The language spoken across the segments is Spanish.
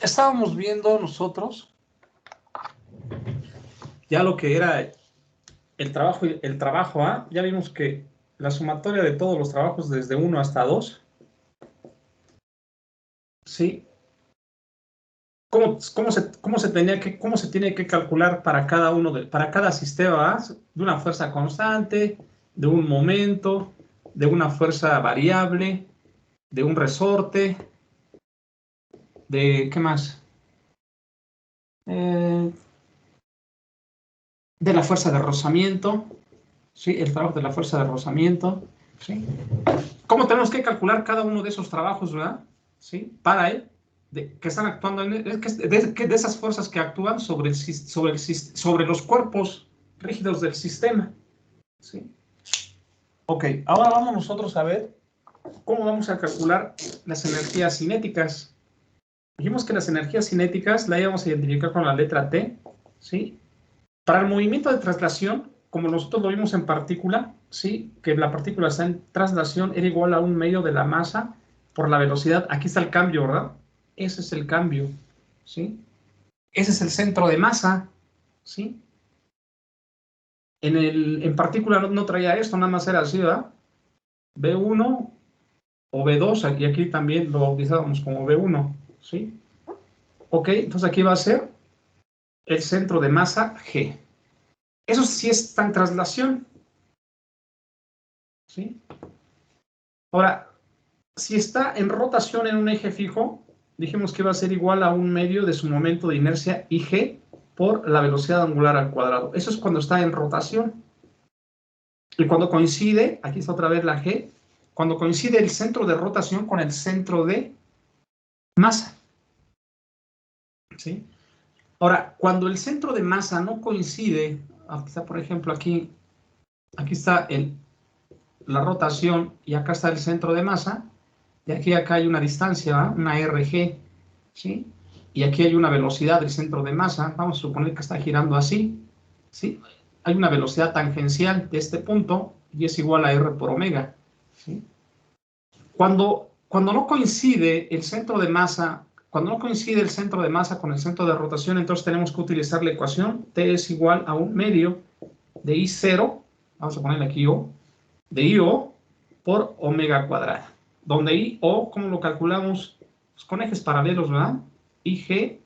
estábamos viendo nosotros ya lo que era el trabajo A. Ya vimos que la sumatoria de todos los trabajos desde 1 hasta 2, ¿sí? ¿Cómo se tiene que calcular para para cada sistema A? De una fuerza constante, de un momento, de una fuerza variable, de un resorte, de, ¿qué más? De la fuerza de rozamiento, ¿sí? El trabajo de la fuerza de rozamiento, ¿sí? ¿Cómo tenemos que calcular cada uno de esos trabajos, verdad? ¿Sí? Para él, que están actuando de esas fuerzas que actúan sobre los cuerpos rígidos del sistema, ¿sí? Ok, ahora vamos nosotros a ver cómo vamos a calcular las energías cinéticas. Dijimos que las energías cinéticas las íbamos a identificar con la letra T, ¿sí? Para el movimiento de traslación, como nosotros lo vimos en partícula, ¿sí? Que la partícula está en traslación, era igual a 1/2 de la masa por la velocidad. Aquí está el cambio, ¿verdad? Ese es el cambio, ¿sí? Ese es el centro de masa, ¿sí? En partícula no traía esto, nada más era así, ¿verdad? B1 o B2, y aquí también lo bautizábamos como B1, ¿sí? Ok, entonces aquí va a ser el centro de masa G. Eso sí está en traslación, ¿sí? Ahora, si está en rotación en un eje fijo, dijimos que va a ser igual a 1/2 de su momento de inercia IG por la velocidad angular al cuadrado. Eso es cuando está en rotación. Y cuando coincide, aquí está otra vez la G, cuando coincide el centro de rotación con el centro de masa, ¿sí? Ahora, cuando el centro de masa no coincide, aquí está, por ejemplo, aquí está la rotación y acá está el centro de masa, y aquí acá hay una distancia, ¿va? Una RG, ¿sí? Y aquí hay una velocidad del centro de masa, vamos a suponer que está girando así, ¿sí? Hay una velocidad tangencial de este punto y es igual a R por omega, ¿sí? Cuando no coincide el centro de masa, con el centro de rotación, entonces tenemos que utilizar la ecuación T es igual a 1/2 de I0, vamos a ponerle aquí O, de IO por omega cuadrada, donde IO, ¿cómo lo calculamos? Pues con ejes paralelos, ¿verdad? IG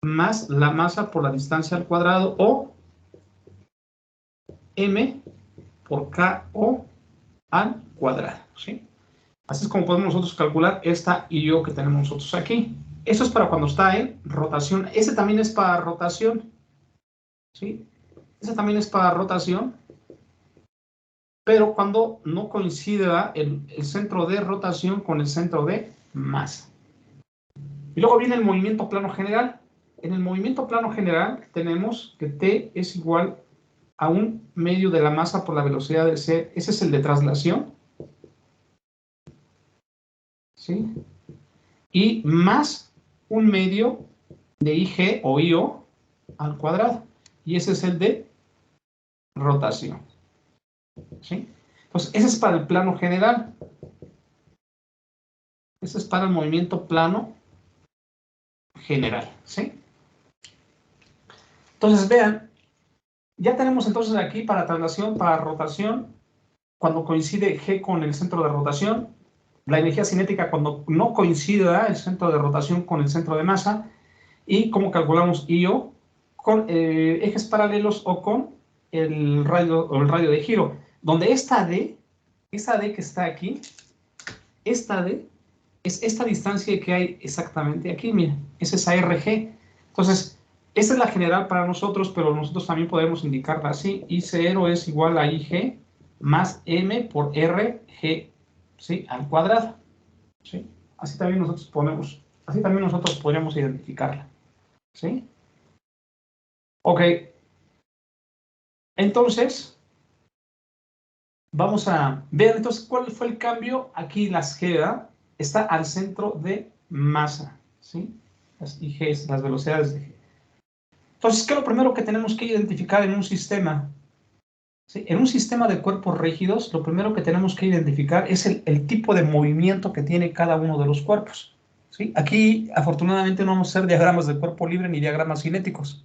más la masa por la distancia al cuadrado, o M por KO al cuadrado, ¿sí? Así es como podemos nosotros calcular esta IO que tenemos nosotros aquí. Eso es para cuando está en rotación. Ese también es para rotación, ¿sí? Ese también es para rotación, pero cuando no coincida el centro de rotación con el centro de masa. Y luego viene el movimiento plano general. En el movimiento plano general tenemos que T es igual a 1/2 de la masa por la velocidad de C. Ese es el de traslación, ¿sí? Y más 1/2 de IG o IO al cuadrado. Y ese es el de rotación, ¿sí? Entonces, ese es para el plano general. Ese es para el movimiento plano general, ¿sí? Entonces, vean, ya tenemos entonces aquí para traslación, para rotación, cuando coincide G con el centro de rotación, la energía cinética cuando no coincida el centro de rotación con el centro de masa, y cómo calculamos IO con ejes paralelos o con el radio de giro, donde esta D que está aquí, esta D es esta distancia que hay exactamente aquí, miren, es esa RG. Entonces, esta es la general para nosotros, pero nosotros también podemos indicarla así. I0 es igual a IG más M por RG, ¿sí? Al cuadrado, ¿sí? Así también nosotros podríamos identificarla, ¿sí? Ok, entonces, vamos a ver entonces cuál fue el cambio. Aquí la G está al centro de masa, ¿sí? Las IG, las velocidades de G. Entonces, ¿qué es lo primero que tenemos que identificar en un sistema? ¿Sí? En un sistema de cuerpos rígidos, lo primero que tenemos que identificar es el tipo de movimiento que tiene cada uno de los cuerpos, ¿sí? Aquí, afortunadamente, no vamos a hacer diagramas de cuerpo libre ni diagramas cinéticos,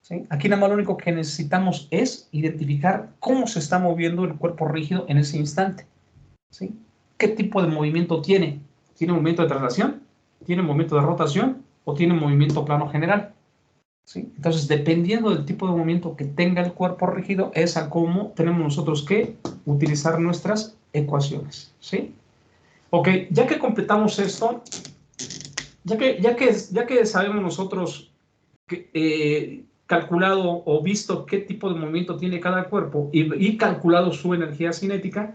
¿sí? Aquí nada más lo único que necesitamos es identificar cómo se está moviendo el cuerpo rígido en ese instante, ¿sí? ¿Qué tipo de movimiento tiene? ¿Tiene movimiento de traslación? ¿Tiene movimiento de rotación? ¿O tiene movimiento plano general? ¿Sí? Entonces, dependiendo del tipo de movimiento que tenga el cuerpo rígido, es a cómo tenemos nosotros que utilizar nuestras ecuaciones, ¿sí? Ok, ya que completamos esto, ya que sabemos nosotros que, calculado o visto qué tipo de movimiento tiene cada cuerpo y calculado su energía cinética,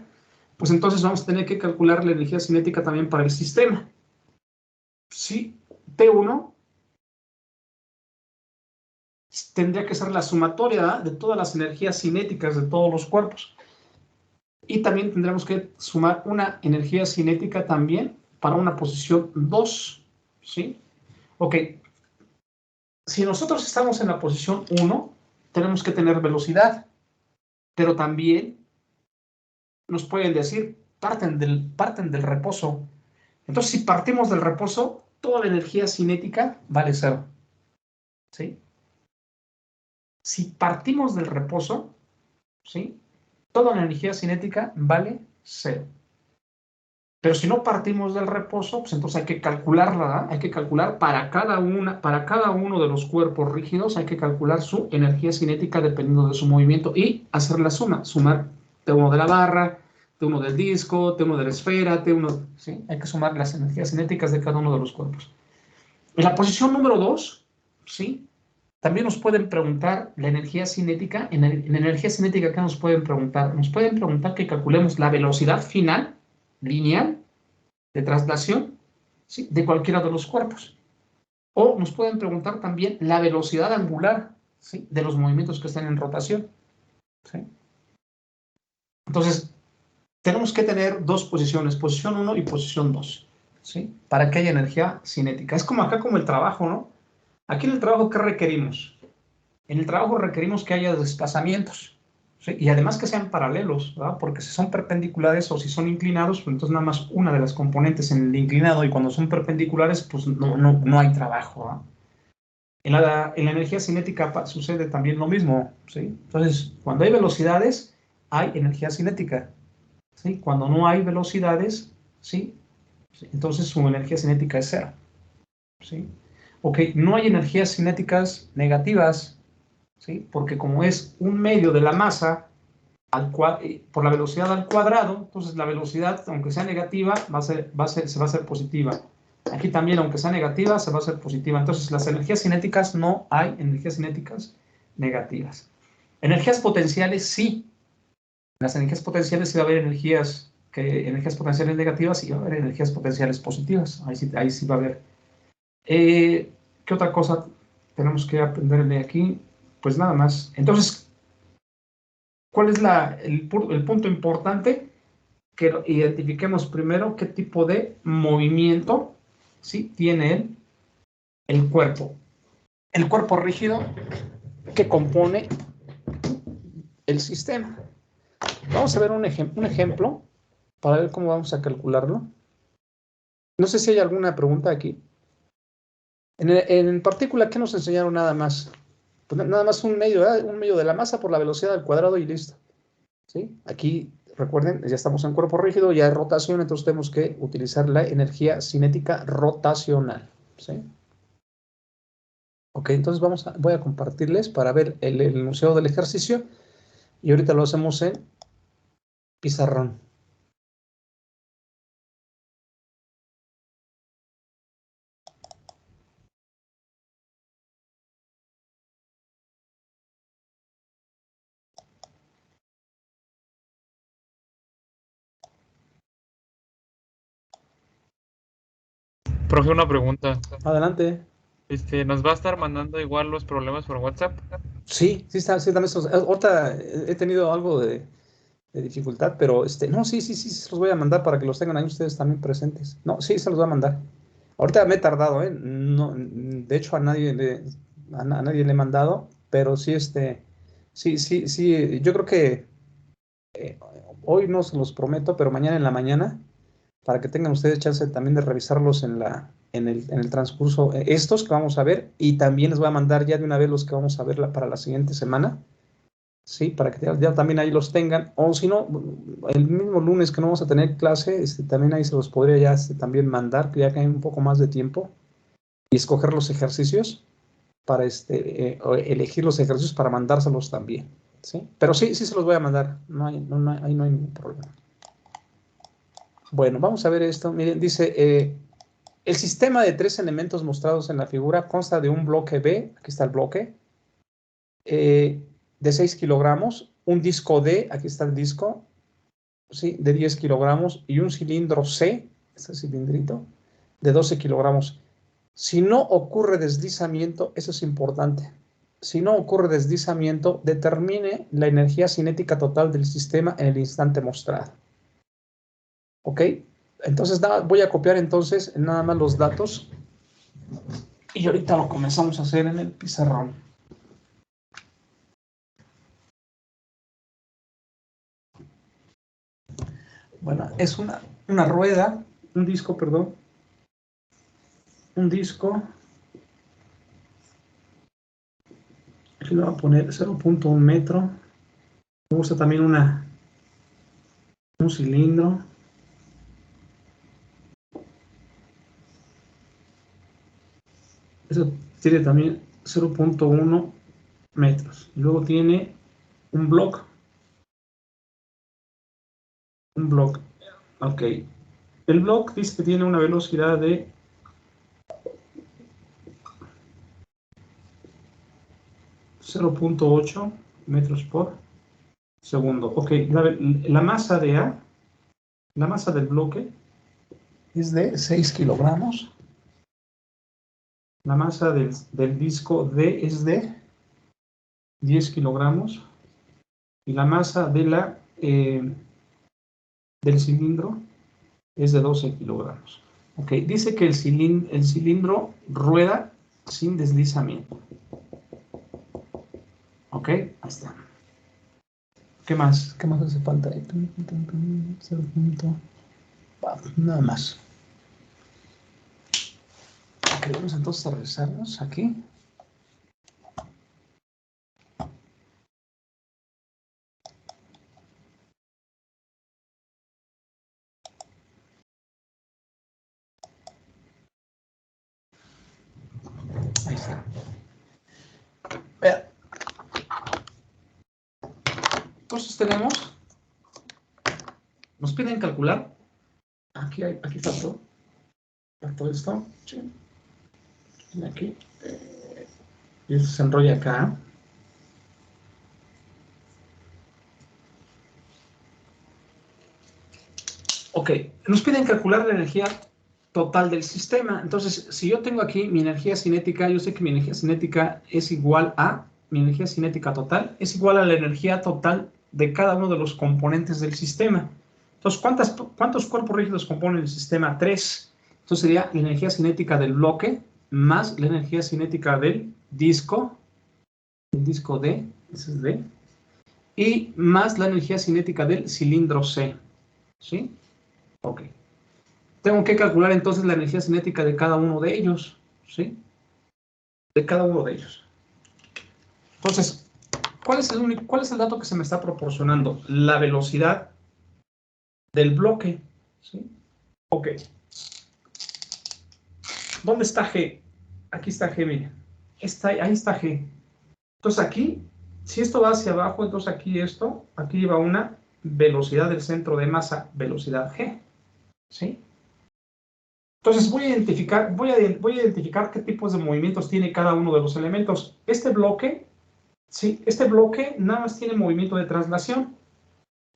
pues entonces vamos a tener que calcular la energía cinética también para el sistema. Sí, T1 tendría que ser la sumatoria, ¿verdad?, de todas las energías cinéticas de todos los cuerpos. Y también tendremos que sumar una energía cinética también para una posición 2, ¿sí? Ok, si nosotros estamos en la posición 1, tenemos que tener velocidad, pero también nos pueden decir, parten del reposo. Entonces, si partimos del reposo, toda la energía cinética vale 0, ¿sí? Si partimos del reposo, ¿sí?, toda la energía cinética vale 0. Pero si no partimos del reposo, pues entonces hay que calcularla, ¿verdad? Hay que calcular para cada uno de los cuerpos rígidos, hay que calcular su energía cinética dependiendo de su movimiento y hacer la suma, sumar T1 de la barra, T1 del disco, T1 de la esfera, T1, ¿sí? Hay que sumar las energías cinéticas de cada uno de los cuerpos. En la posición número 2, ¿sí?, también nos pueden preguntar la energía cinética. En energía cinética, ¿qué nos pueden preguntar? Nos pueden preguntar que calculemos la velocidad final lineal de traslación, ¿sí?, de cualquiera de los cuerpos. O nos pueden preguntar también la velocidad angular, ¿sí?, de los movimientos que están en rotación, ¿sí? Entonces, tenemos que tener dos posiciones, posición 1 y posición 2, ¿sí?, para que haya energía cinética. Es como acá como el trabajo, ¿no? Aquí en el trabajo, ¿qué requerimos? En el trabajo requerimos que haya desplazamientos, ¿sí?, y además que sean paralelos, ¿verdad? Porque si son perpendiculares o si son inclinados, pues entonces nada más una de las componentes en el inclinado, y cuando son perpendiculares, pues no hay trabajo, ¿verdad? En la energía cinética sucede también lo mismo, ¿sí? Entonces, cuando hay velocidades, hay energía cinética, ¿sí? Cuando no hay velocidades, ¿sí?, entonces su energía cinética es 0, ¿sí? Ok, no hay energías cinéticas negativas, ¿sí?, porque como es un medio de la masa por la velocidad al cuadrado, entonces la velocidad, aunque sea negativa, se va a hacer positiva. Aquí también, aunque sea negativa, se va a hacer positiva. Entonces, las energías cinéticas, no hay energías cinéticas negativas. Energías potenciales, sí. Las energías potenciales sí va a haber energías potenciales negativas y va a haber energías potenciales positivas. Ahí sí va a haber. ¿Qué otra cosa tenemos que aprender de aquí? Pues nada más. Entonces, ¿cuál es el punto importante? Que identifiquemos primero qué tipo de movimiento, ¿sí?, tiene el cuerpo. El cuerpo rígido que compone el sistema. Vamos a ver un ejemplo para ver cómo vamos a calcularlo. No sé si hay alguna pregunta aquí. En partícula, ¿qué nos enseñaron nada más? Pues nada más un medio de la masa por la velocidad al cuadrado y listo, ¿sí? Aquí, recuerden, ya estamos en cuerpo rígido, ya hay rotación, entonces tenemos que utilizar la energía cinética rotacional, ¿sí? Ok, entonces voy a compartirles para ver el enunciado del ejercicio y ahorita lo hacemos en pizarrón. Profe, una pregunta. Adelante. ¿Nos va a estar mandando igual los problemas por WhatsApp? Sí, sí, también ahorita he tenido algo de dificultad, pero no, sí, se los voy a mandar para que los tengan ahí ustedes también presentes. No, sí, se los voy a mandar. Ahorita me he tardado, ¿eh? No, de hecho, a nadie le he mandado, pero sí, sí, yo creo que eh, hoy no se los prometo, pero mañana en la mañana, para que tengan ustedes chance también de revisarlos en el transcurso estos que vamos a ver, y también les voy a mandar ya de una vez los que vamos a ver para la siguiente semana, ¿sí? Para que ya también ahí los tengan, o si no, el mismo lunes que no vamos a tener clase, también ahí se los podría ya también mandar, que ya que hay un poco más de tiempo, y escoger los ejercicios para o elegir los ejercicios para mandárselos también, ¿sí? Pero sí se los voy a mandar, ahí no hay ningún problema. Bueno, vamos a ver esto. Miren, dice, el sistema de 3 elementos mostrados en la figura consta de un bloque B, aquí está el bloque, de 6 kilogramos, un disco D, aquí está el disco, ¿sí? De 10 kilogramos, y un cilindro C, este cilindrito, de 12 kilogramos. Si no ocurre deslizamiento, eso es importante, si no ocurre deslizamiento, determine la energía cinética total del sistema en el instante mostrado. ¿Ok? Entonces voy a copiar entonces nada más los datos y ahorita lo comenzamos a hacer en el pizarrón. Bueno, es una rueda, un disco, perdón. Un disco. Aquí le voy a poner 0.1 metro. Me gusta también un cilindro. Eso tiene también 0.1 metros. Y luego tiene un bloque. Un bloque. Ok. El bloque dice que tiene una velocidad de 0.8 metros por segundo. Ok, la masa de A, la masa del bloque es de 6 kilogramos. La masa del disco D es de 10 kilogramos. Y la masa del cilindro es de 12 kilogramos. Ok, dice que el cilindro rueda sin deslizamiento. Ok, ahí está. ¿Qué más? ¿Qué más hace falta? Nada más. Ok, vamos entonces a regresarnos aquí. Ahí está. Vea. Entonces tenemos, nos piden calcular, aquí faltó esto, sí. Aquí, y esto se enrolla acá. Ok, nos piden calcular la energía total del sistema. Entonces, si yo tengo aquí mi energía cinética, yo sé que mi energía cinética es igual a, mi energía cinética total es igual a la energía total de cada uno de los componentes del sistema. Entonces, ¿cuántos cuerpos rígidos componen el sistema? 3. Entonces sería la energía cinética del bloque más la energía cinética del disco, el disco D, ese es D, y más la energía cinética del cilindro C. ¿Sí? Ok. Tengo que calcular entonces la energía cinética de cada uno de ellos, ¿sí? De cada uno de ellos. Entonces, ¿cuál es el dato que se me está proporcionando? La velocidad del bloque, ¿sí? Ok. ¿Dónde está G? Aquí está G, miren. Ahí está G. Entonces aquí, si esto va hacia abajo, entonces aquí lleva una velocidad del centro de masa, velocidad G, ¿sí? Entonces voy a identificar qué tipos de movimientos tiene cada uno de los elementos. Este bloque, ¿sí? Este bloque nada más tiene movimiento de traslación.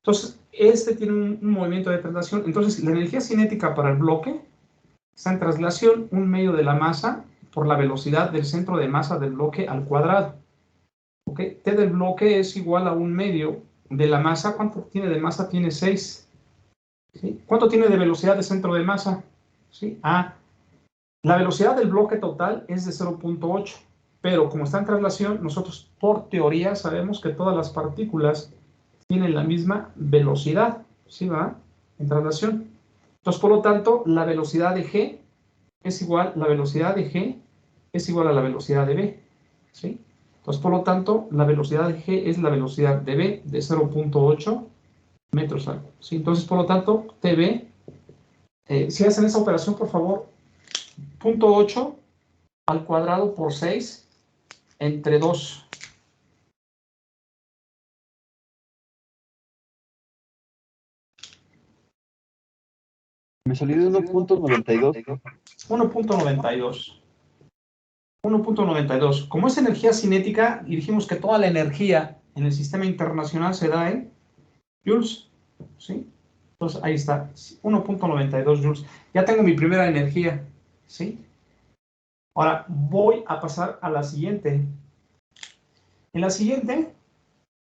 Entonces, este tiene un movimiento de traslación. Entonces, la energía cinética para el bloque está en traslación, un medio de la masa por la velocidad del centro de masa del bloque al cuadrado. ¿Ok? T del bloque es igual a un medio de la masa. ¿Cuánto tiene de masa? Tiene 6. ¿Sí? ¿Cuánto tiene de velocidad de centro de masa? ¿Sí? La velocidad del bloque total es de 0.8, pero como está en traslación, nosotros por teoría sabemos que todas las partículas tienen la misma velocidad, ¿sí va? En traslación. Entonces, por lo tanto, la velocidad de G es igual, la velocidad de G es igual a la velocidad de B, ¿sí? Entonces, por lo tanto, la velocidad de G es la velocidad de B de 0.8 metros al segundo, ¿sí? Entonces, por lo tanto, TB, si hacen esa operación, por favor, 0.8 al cuadrado por 6 entre 2. Me salió de 1.92. 1.92. 1.92. Como es energía cinética, y dijimos que toda la energía en el sistema internacional se da en joules, ¿sí? Entonces, ahí está, 1.92 joules. Ya tengo mi primera energía, ¿sí? Ahora, voy a pasar a la siguiente. En la siguiente,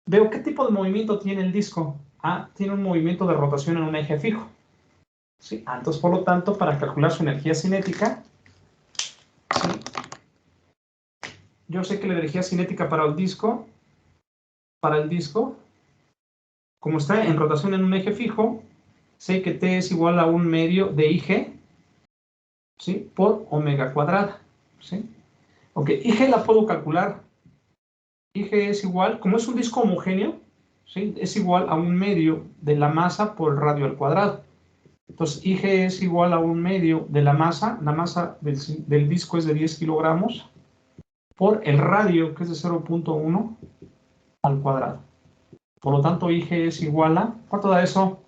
veo qué tipo de movimiento tiene el disco. Ah, tiene un movimiento de rotación en un eje fijo. ¿Sí? Ah, entonces, por lo tanto, para calcular su energía cinética, ¿sí? Yo sé que la energía cinética para el disco, como está en rotación en un eje fijo, sé que T es igual a 1/2 de IG, ¿sí? Por omega cuadrada, ¿sí? Ok, IG la puedo calcular. IG es igual, como es un disco homogéneo, ¿sí? Es igual a 1/2 de la masa por el radio al cuadrado. Entonces, IG es igual a 1/2 de la masa del disco es de 10 kilogramos, por el radio, que es de 0.1 al cuadrado. Por lo tanto, IG es igual a, ¿cuánto da eso?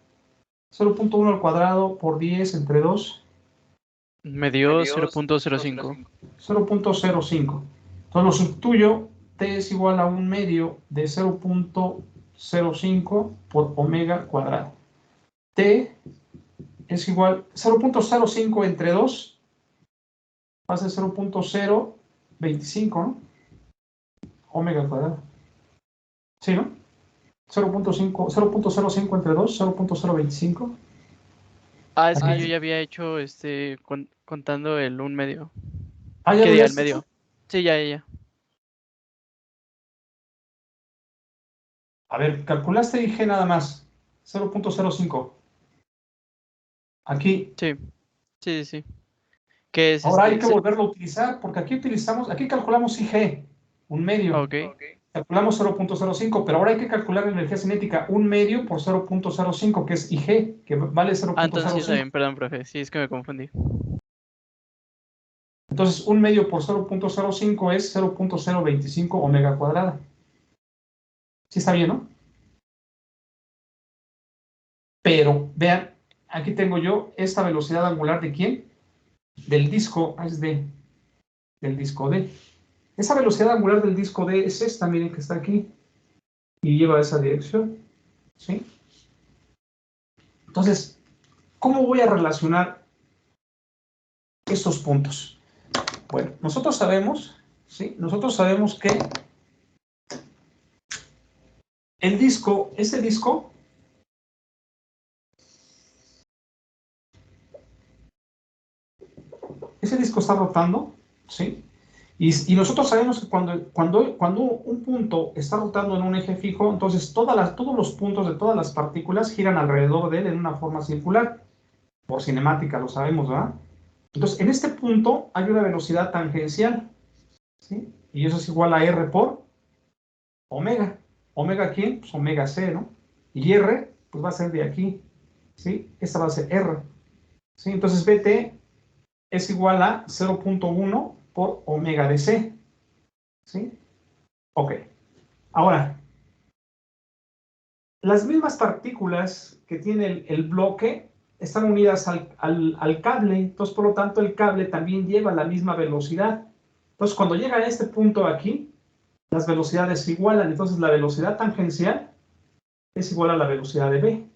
0.1 al cuadrado por 10 entre 2. Me dio 0.05. 0.05. Entonces lo sustituyo, T es igual a 1/2 de 0.05 por omega cuadrado. T es igual, 0.05 entre 2 va a ser 0.025, ¿no? Omega cuadrado. ¿Sí, no? 0.05 entre 2, 0.025. Ah, es que Aquí. yo ya había hecho contando el 1/2. Ah, ¿ya ¿Qué lo día? El habías hecho? medio. Sí, ya. A ver, calculaste IG nada más. 0.05. Aquí. Sí. ¿Qué es Ahora hay que volverlo a utilizar, porque aquí calculamos IG, 1/2. Ok. Calculamos 0.05, pero ahora hay que calcular la energía cinética 1/2 por 0.05, que es IG, que vale Ah, entonces sí está 0.05. bien, perdón, profe. Sí, es que me confundí. Entonces, 1/2 por 0.05 es 0.025 omega cuadrada. Sí está bien, ¿no? Pero, vean, aquí tengo yo esta velocidad angular de ¿quién? Del disco, del disco D. Esa velocidad angular del disco D es esta, miren que está aquí, y lleva esa dirección, ¿sí? Entonces, ¿cómo voy a relacionar estos puntos? Bueno, nosotros sabemos, ¿sí? Nosotros sabemos que el disco, ese disco está rotando, ¿sí? Y nosotros sabemos que cuando un punto está rotando en un eje fijo, entonces todos los puntos de todas las partículas giran alrededor de él en una forma circular. Por cinemática lo sabemos, ¿verdad? Entonces, en este punto hay una velocidad tangencial, ¿sí? Y eso es igual a R por omega. ¿Omega quién? Pues omega C, ¿no? Y R, pues va a ser de aquí, ¿sí? Esta va a ser R, ¿sí? Entonces, BT es igual a 0.1 por omega de C, ¿sí? Ok. Ahora, las mismas partículas que tiene el bloque están unidas al cable, entonces, por lo tanto, el cable también lleva la misma velocidad. Entonces, cuando llega a este punto aquí, las velocidades se igualan, entonces la velocidad tangencial es igual a la velocidad de B,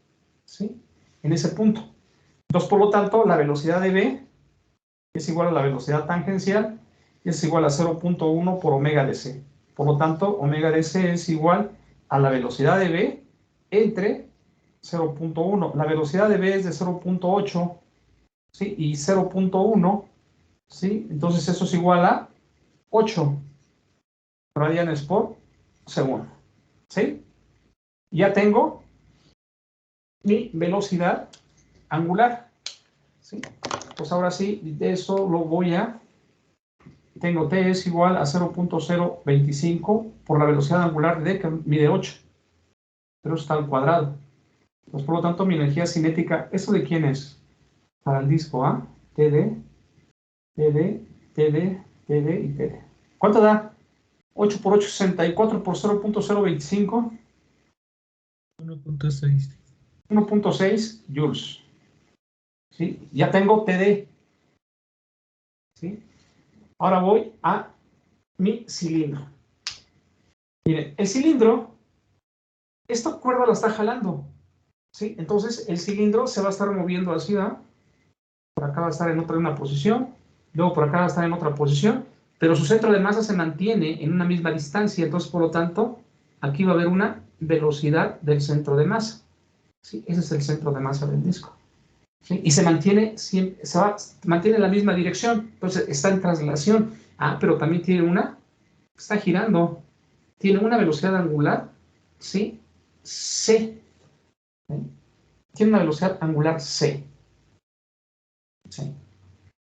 ¿sí? En ese punto. Entonces, por lo tanto, la velocidad de B es igual a la velocidad tangencial y es igual a 0.1 por omega de C. Por lo tanto, omega de C es igual a la velocidad de B entre 0.1. La velocidad de B es de 0.8, ¿sí? Y 0.1, ¿sí? Entonces eso es igual a 8 radianes por segundo, ¿sí? Ya tengo mi velocidad angular, ¿sí? pues ahora sí, de eso lo voy a... Tengo T es igual a 0.025 por la velocidad angular de D, que mide 8. Pero eso está al cuadrado. Pues por lo tanto, mi energía cinética, ¿eso de quién es? Para el disco A, TD, TD, TD, TD y TD. ¿Cuánto da? 8 por 8, 64 por 0.025. 1.6. 1.6 joules. ¿Sí? Ya tengo TD. ¿Sí? Ahora voy a mi cilindro. Miren, el cilindro, esta cuerda la está jalando. ¿Sí? Entonces el cilindro se va a estar moviendo así, ¿verdad? Por acá va a estar en una posición, luego por acá va a estar en otra posición, pero su centro de masa se mantiene en una misma distancia, entonces por lo tanto aquí va a haber una velocidad del centro de masa. ¿Sí? Ese es el centro de masa del disco. ¿Sí? Y se mantiene mantiene en la misma dirección, entonces está en traslación. Pero también tiene está girando, tiene una velocidad angular, ¿sí? C. ¿Sí? Tiene una velocidad angular C. ¿Sí?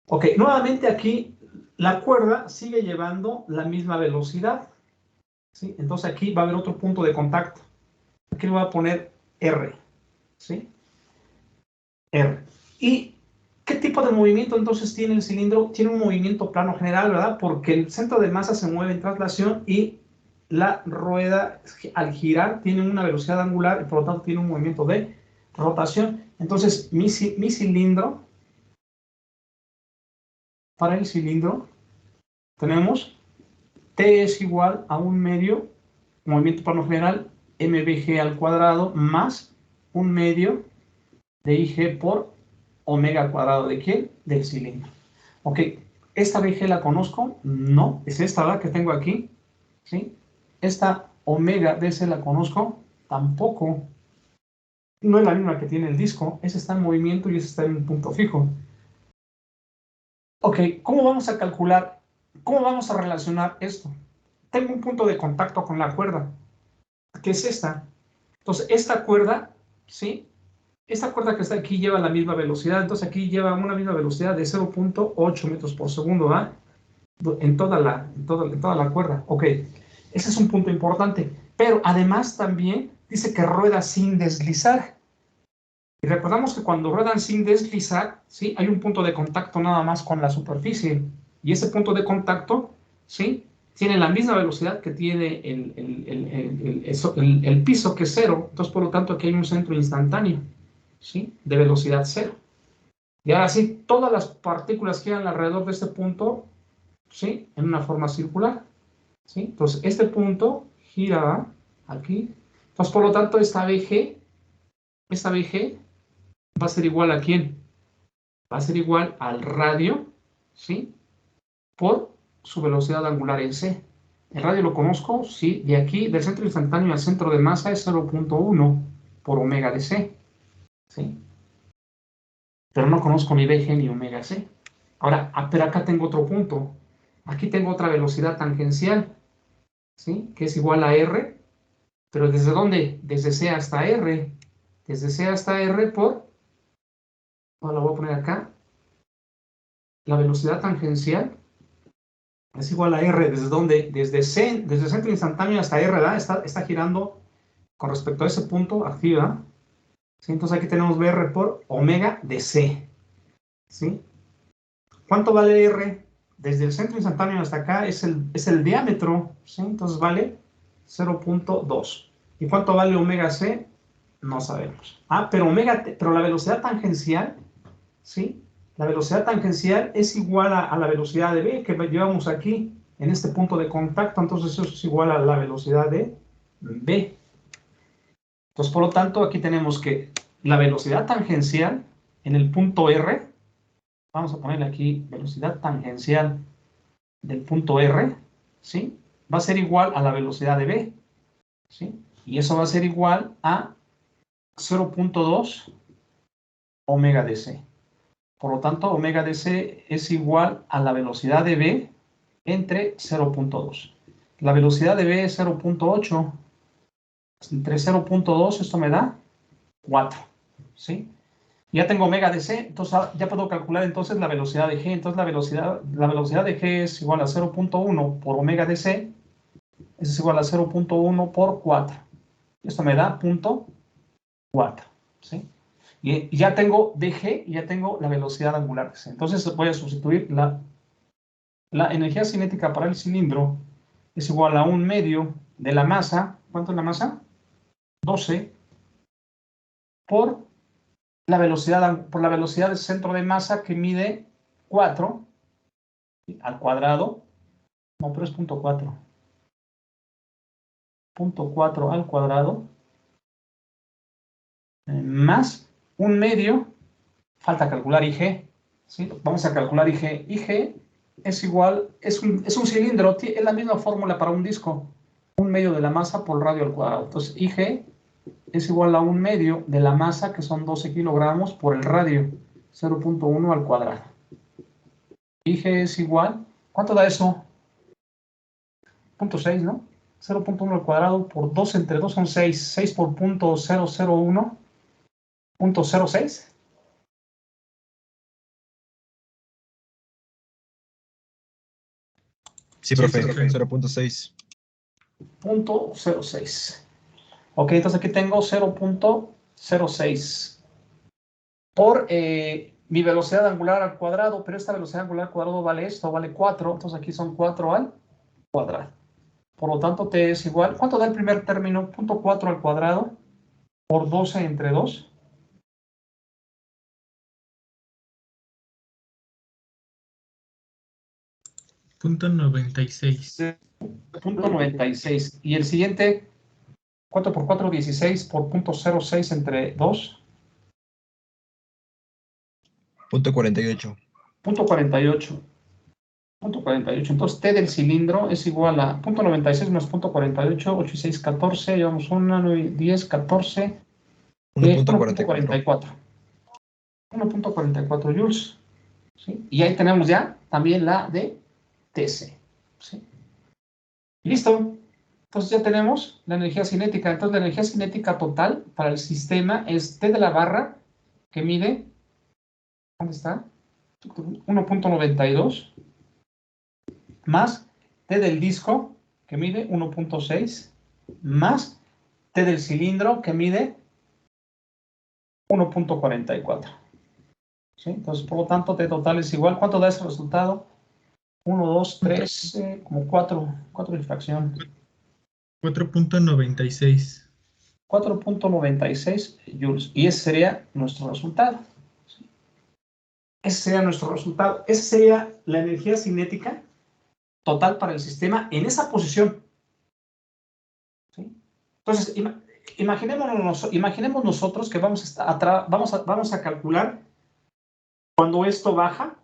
Ok, nuevamente aquí la cuerda sigue llevando la misma velocidad. ¿Sí? Entonces aquí va a haber otro punto de contacto. Aquí le voy a poner R. ¿Sí? R. ¿Y qué tipo de movimiento entonces tiene el cilindro? Tiene un movimiento plano general, ¿verdad? Porque el centro de masa se mueve en traslación y la rueda al girar tiene una velocidad angular y por lo tanto tiene un movimiento de rotación. Entonces mi cilindro, para el cilindro tenemos T es igual a 1/2 movimiento plano general mvg al cuadrado más 1/2 de ig por omega al cuadrado. ¿De quién? Del cilindro. Ok, ¿esta vg la conozco? No, es esta, ¿verdad? Que tengo aquí. ¿Sí? Esta omega ds la conozco, tampoco. No es la misma que tiene el disco. Ese está en movimiento y ese está en un punto fijo. Ok, ¿cómo vamos a calcular? ¿Cómo vamos a relacionar esto? Tengo un punto de contacto con la cuerda, que es esta. Entonces, esta cuerda, ¿sí? Esta cuerda que está aquí lleva la misma velocidad, entonces aquí lleva una misma velocidad de 0.8 metros por segundo, ¿va? En toda la cuerda. Ok, ese es un punto importante. Pero además también dice que rueda sin deslizar. Y recordamos que cuando ruedan sin deslizar, ¿sí? Hay un punto de contacto nada más con la superficie. Y ese punto de contacto, ¿sí? Tiene la misma velocidad que tiene el piso, que es 0. Entonces, por lo tanto, aquí hay un centro instantáneo, ¿sí? De velocidad 0. Y ahora sí, todas las partículas giran alrededor de este punto, ¿sí? En una forma circular, ¿sí? Entonces, este punto gira aquí. Entonces, por lo tanto, esta VG va a ser igual ¿a quién? Va a ser igual al radio, ¿sí? Por su velocidad angular en C. El radio lo conozco, sí, de aquí, del centro instantáneo al centro de masa es 0.1 por omega de C, ¿sí? Pero no conozco ni VG ni omega C. Ahora, pero acá tengo otro punto. Aquí tengo otra velocidad tangencial, ¿sí? Que es igual a R, pero ¿desde dónde? Desde C hasta R. Desde C hasta R ahora lo voy a poner acá, la velocidad tangencial es igual a R, ¿desde dónde? Desde el centro instantáneo hasta R, ¿verdad? Está girando con respecto a ese punto, activa. ¿Sí? Entonces aquí tenemos VR por omega de C. ¿Sí? ¿Cuánto vale R? Desde el centro instantáneo hasta acá es el diámetro, ¿sí? Entonces vale 0.2. ¿Y cuánto vale omega C? No sabemos. Pero la velocidad tangencial, ¿sí? La velocidad tangencial es igual a la velocidad de B que llevamos aquí en este punto de contacto, entonces eso es igual a la velocidad de B. Entonces, por lo tanto, aquí tenemos que la velocidad tangencial en el punto R, vamos a ponerle aquí velocidad tangencial del punto R, ¿sí? Va a ser igual a la velocidad de B, ¿sí? Y eso va a ser igual a 0.2 omega de C. Por lo tanto, omega de C es igual a la velocidad de B entre 0.2. La velocidad de B es 0.8. Entre 0.2 esto me da 4. ¿Sí? Ya tengo omega de C, entonces ya puedo calcular entonces la velocidad de G. Entonces la velocidad de G es igual a 0.1 por omega de C, es igual a 0.1 por 4. Esto me da 0.4, ¿sí? Y ya tengo dg y ya tengo la velocidad angular de C. Entonces voy a sustituir la energía cinética para el cilindro es igual a 1/2 de la masa. ¿Cuánto es la masa? 12 por la velocidad del centro de masa que mide 4 al cuadrado. No, pero es 0.4. 0.4 al cuadrado más 1/2. Falta calcular IG. ¿Sí? Vamos a calcular IG. IG es igual, es un cilindro, es la misma fórmula para un disco. 1/2 de la masa por radio al cuadrado. Entonces IG es igual a 1/2 de la masa, que son 12 kilogramos, por el radio, 0.1 al cuadrado. IG es igual, ¿cuánto da eso? 0.6, ¿no? 0.1 al cuadrado por 2 entre 2 son 6. 6 por 0.001, 0.06. Sí, profe, 0.6. 0.06. Ok, entonces aquí tengo 0.06 por mi velocidad angular al cuadrado, pero esta velocidad angular al cuadrado vale esto, vale 4, entonces aquí son 4 al cuadrado. Por lo tanto, T es igual, ¿cuánto da el primer término? 0.4 al cuadrado por 12 entre 2. .96. 0.96. Y el siguiente, 4 por 4, 16 por 0.06 entre 2. 0.48. 0.48. 0.48. Entonces, T del cilindro es igual a 0.96 menos 0.48, 8 y 6, 14. Llevamos 1, 9, 10, 14. 1.44. 1.44 joules. ¿Sí? Y ahí tenemos ya también la de TC. ¿Sí? Listo. Entonces ya tenemos la energía cinética. Entonces la energía cinética total para el sistema es T de la barra, que mide, ¿dónde está? 1.92, más T del disco, que mide 1.6, más T del cilindro, que mide 1.44. ¿Sí? Entonces, por lo tanto, T total es igual. ¿Cuánto da ese resultado? 1, 2, 3, como 4 de fracción. 4.96. 4.96 joules. Y ese sería nuestro resultado. ¿Sí? Ese sería nuestro resultado. Esa sería la energía cinética total para el sistema en esa posición. ¿Sí? Entonces, imaginemos nosotros que vamos a calcular cuando esto baja,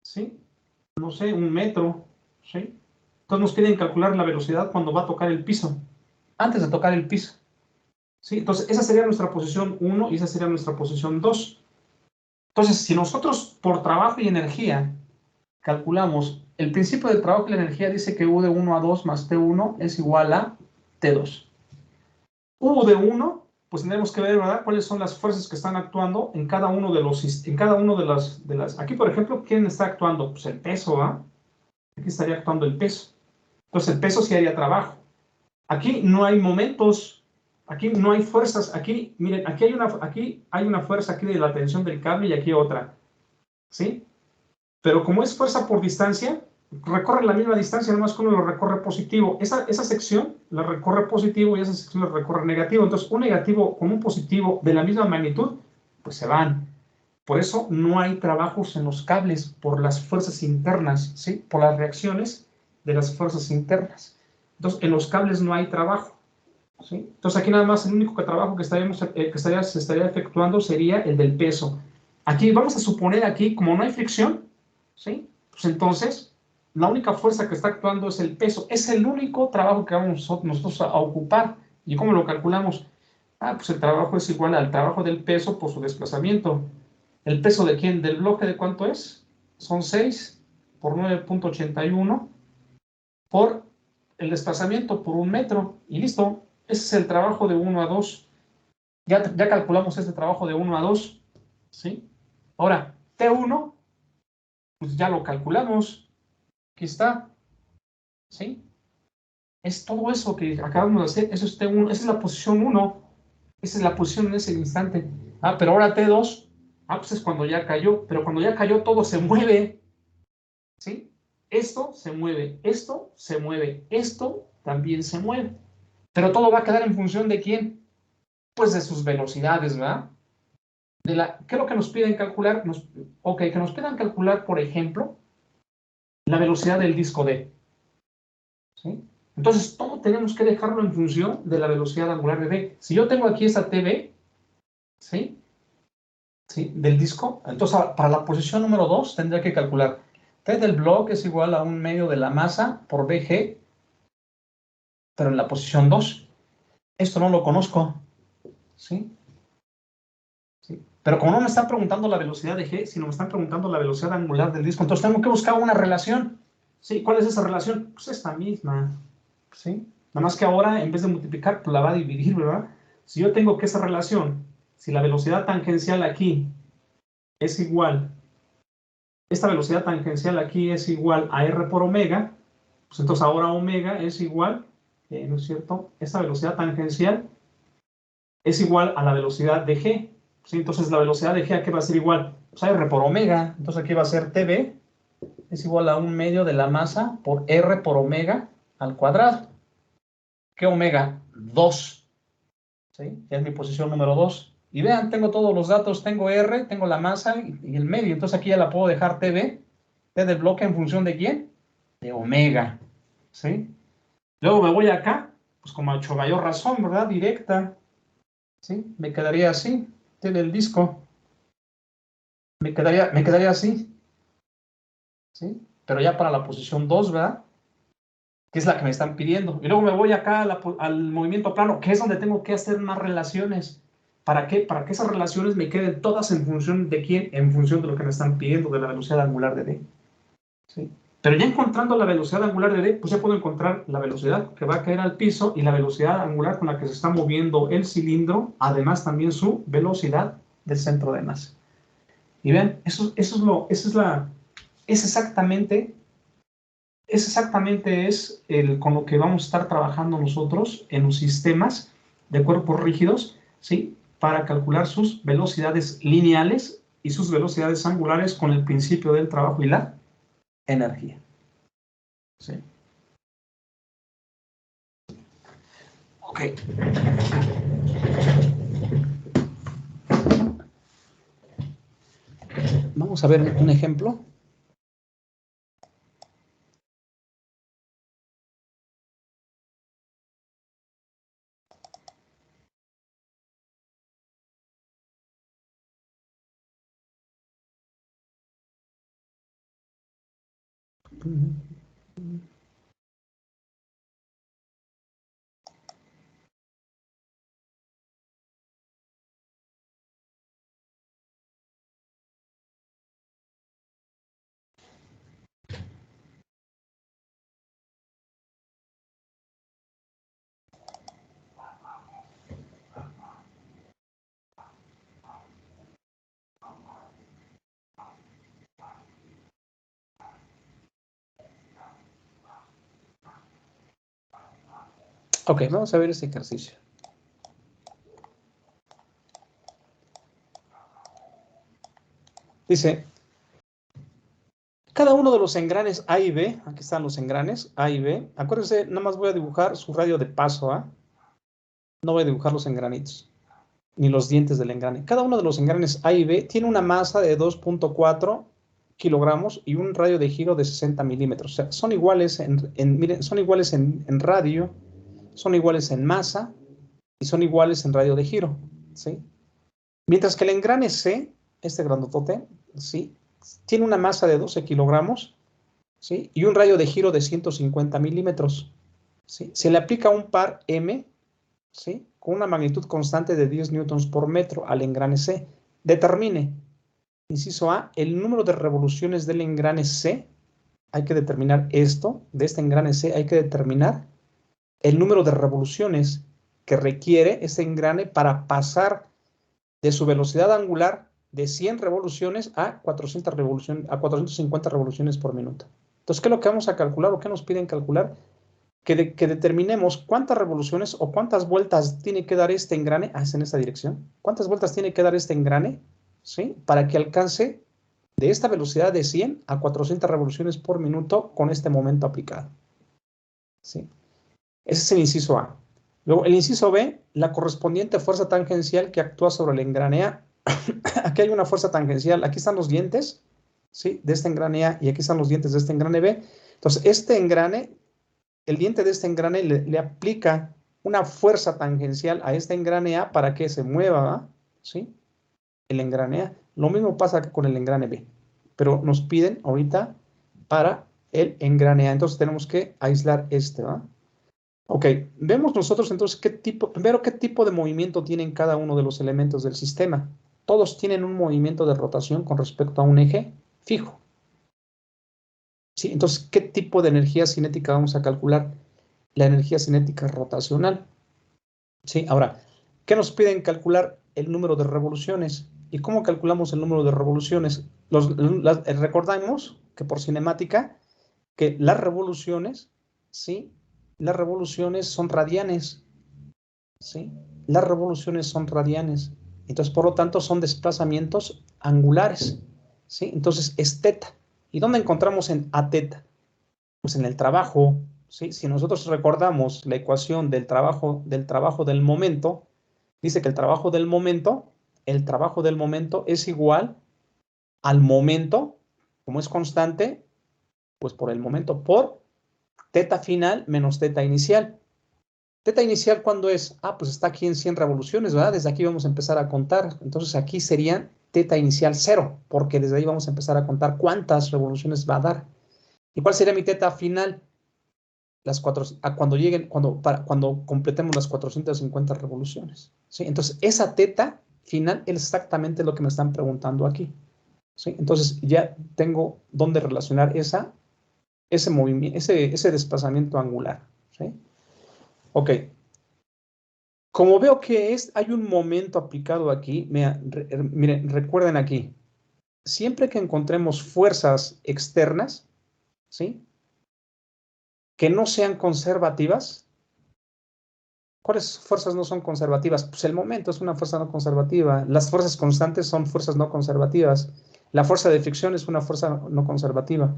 ¿sí? No sé, 1 metro, ¿sí? Entonces nos piden calcular la velocidad cuando va a tocar el piso, antes de tocar el piso. ¿Sí? Entonces, esa sería nuestra posición 1 y esa sería nuestra posición 2. Entonces, si nosotros por trabajo y energía calculamos el principio del trabajo y la energía, dice que U de 1 a 2 más T1 es igual a T2. U de 1, pues tendremos que ver, ¿verdad?, cuáles son las fuerzas que están actuando en cada uno de las... Aquí, por ejemplo, ¿quién está actuando? Pues el peso, ¿ah? Aquí estaría actuando el peso. Entonces, el peso sí haría trabajo. Aquí no hay momentos, aquí no hay fuerzas. Aquí, miren, aquí hay una fuerza aquí de la tensión del cable y aquí otra, ¿sí? Pero como es fuerza por distancia, recorre la misma distancia, nomás que uno lo recorre positivo. Esa sección la recorre positivo y esa sección la recorre negativo. Entonces, un negativo con un positivo de la misma magnitud, pues se van. Por eso no hay trabajos en los cables por las fuerzas internas, ¿sí? Por las reacciones de las fuerzas internas. Entonces, en los cables no hay trabajo, ¿sí? Entonces, aquí nada más el único trabajo que se estaría efectuando sería el del peso. Aquí vamos a suponer aquí, como no hay fricción, ¿sí? Pues entonces, la única fuerza que está actuando es el peso. Es el único trabajo que vamos nosotros a ocupar. ¿Y cómo lo calculamos? Pues el trabajo es igual al trabajo del peso por su desplazamiento. ¿El peso de quién? ¿Del bloque de cuánto es? Son 6 por 9.81 por el desplazamiento por 1 metro. Y listo. Ese es el trabajo de 1 a 2. Ya calculamos este trabajo de 1 a 2. ¿Sí? Ahora, T1, pues ya lo calculamos. Aquí está. ¿Sí? Es todo eso que acabamos de hacer. Eso es T1. Esa es la posición 1. Esa es la posición en ese instante. Ah, pero ahora T2. Ah, pues es cuando ya cayó. Pero cuando ya cayó todo se mueve. ¿Sí? Esto se mueve. Esto se mueve. Esto también se mueve. Pero todo va a quedar en función de quién. Pues de sus velocidades, ¿verdad? ¿Qué es lo que nos piden calcular? Que nos pidan calcular, por ejemplo, la velocidad del disco D. ¿Sí? Entonces, todo tenemos que dejarlo en función de la velocidad angular de D. Si yo tengo aquí esta TB, ¿sí? ¿Sí? Del disco, entonces para la posición número 2 tendría que calcular T del bloque es igual a 1/2 de la masa por BG, pero en la posición 2. Esto no lo conozco. ¿Sí? ¿Sí? Pero como no me están preguntando la velocidad de G, sino me están preguntando la velocidad angular del disco, entonces tengo que buscar una relación. ¿Sí? ¿Cuál es esa relación? Pues esta misma. ¿Sí? Nada más que ahora, en vez de multiplicar, pues la va a dividir, ¿verdad? Si yo tengo que esa relación, si la velocidad tangencial aquí es igual, esta velocidad tangencial aquí es igual a R por omega, pues entonces ahora omega es igual, ¿no es cierto? Esta velocidad tangencial es igual a la velocidad de G. ¿Sí? Entonces la velocidad de G, ¿a qué va a ser igual? Pues a R por omega. Entonces aquí va a ser TB, es igual a 1/2 de la masa por R por omega al cuadrado. ¿Qué omega? 2. ¿Sí? Ya es mi posición número 2. Y vean, tengo todos los datos, tengo R, tengo la masa y el medio. Entonces aquí ya la puedo dejar TB, T del bloque en función de ¿quién? De omega. ¿Sí? Luego me voy acá, pues como ha hecho mayor razón, ¿verdad? Directa. ¿Sí? Me quedaría así, T del disco. Me quedaría así. ¿Sí? Pero ya para la posición 2, ¿verdad? Que es la que me están pidiendo. Y luego me voy acá al movimiento plano, que es donde tengo que hacer más relaciones. ¿Para qué? Para que esas relaciones me queden todas en función de quién, en función de lo que me están pidiendo, de la velocidad angular de D. ¿Sí? Pero ya encontrando la velocidad angular de D, pues ya puedo encontrar la velocidad que va a caer al piso y la velocidad angular con la que se está moviendo el cilindro, además también su velocidad del centro de masa. Y vean, es exactamente con lo que vamos a estar trabajando nosotros en los sistemas de cuerpos rígidos, ¿sí? Para calcular sus velocidades lineales y sus velocidades angulares con el principio del trabajo y la energía. ¿Sí? Ok. Vamos a ver un ejemplo. Ok, vamos a ver este ejercicio. Dice, cada uno de los engranes A y B, aquí están los engranes A y B, acuérdense, nada más voy a dibujar su radio de paso, ¿ah? No voy a dibujar los engranitos, ni los dientes del engrane. Cada uno de los engranes A y B tiene una masa de 2.4 kilogramos y un radio de giro de 60 milímetros. O sea, son iguales miren, son iguales en radio, son iguales en masa y son iguales en radio de giro, ¿sí? Mientras que el engrane C, este grandotote, ¿sí? Tiene una masa de 12 kilogramos, ¿sí? Y un radio de giro de 150 milímetros, ¿sí? Se le aplica un par M, ¿sí? Con una magnitud constante de 10 newtons por metro al engrane C. Determine, inciso A, el número de revoluciones del engrane C. Hay que determinar esto, de este engrane C hay que determinar el número de revoluciones que requiere este engrane para pasar de su velocidad angular de 100 revoluciones a 400 revoluciones, a 450 revoluciones por minuto. Entonces, ¿qué es lo que vamos a calcular o qué nos piden calcular? Que determinemos cuántas revoluciones o cuántas vueltas tiene que dar este engrane, es en esta dirección, cuántas vueltas tiene que dar este engrane, ¿sí? Para que alcance de esta velocidad de 100 a 400 revoluciones por minuto con este momento aplicado, ¿sí? Ese es el inciso A. Luego, el inciso B, la correspondiente fuerza tangencial que actúa sobre el engrane A. Aquí hay una fuerza tangencial, aquí están los dientes, ¿sí? De este engrane A y aquí están los dientes de este engrane B. Entonces, este engrane, el diente de este engrane le aplica una fuerza tangencial a este engrane A para que se mueva, ¿sí? El engrane A. Lo mismo pasa con el engrane B, pero nos piden ahorita para el engrane A. Entonces, tenemos que aislar este, ¿va? Ok, vemos nosotros entonces primero qué tipo de movimiento tienen cada uno de los elementos del sistema. Todos tienen un movimiento de rotación con respecto a un eje fijo. ¿Sí? Entonces, ¿qué tipo de energía cinética vamos a calcular? La energía cinética rotacional. ¿Sí? Ahora, ¿qué nos piden calcular? El número de revoluciones. ¿Y cómo calculamos el número de revoluciones? Recordamos que por cinemática, que las revoluciones, ¿sí? Las revoluciones son radianes, ¿sí? Las revoluciones son radianes. Entonces, por lo tanto, son desplazamientos angulares, ¿sí? Entonces, es teta. ¿Y dónde encontramos a teta? Pues en el trabajo, ¿sí? Si nosotros recordamos la ecuación del trabajo del momento, dice que el trabajo del momento es igual al momento, como es constante, pues por el momento, por teta final menos teta inicial. Teta inicial, ¿cuándo es? Pues está aquí en 100 revoluciones, ¿verdad? Desde aquí vamos a empezar a contar. Entonces aquí serían teta inicial 0, porque desde ahí vamos a empezar a contar cuántas revoluciones va a dar. ¿Y cuál sería mi teta final? Cuando completemos las 450 revoluciones, ¿sí? Entonces, esa teta final es exactamente lo que me están preguntando aquí, ¿sí? Entonces, ya tengo dónde relacionar ese movimiento, ese desplazamiento angular, ¿sí? Ok. Como veo que hay un momento aplicado aquí, miren, recuerden aquí, siempre que encontremos fuerzas externas, ¿sí? Que no sean conservativas. ¿Cuáles fuerzas no son conservativas? Pues el momento es una fuerza no conservativa. Las fuerzas constantes son fuerzas no conservativas. La fuerza de fricción es una fuerza no conservativa,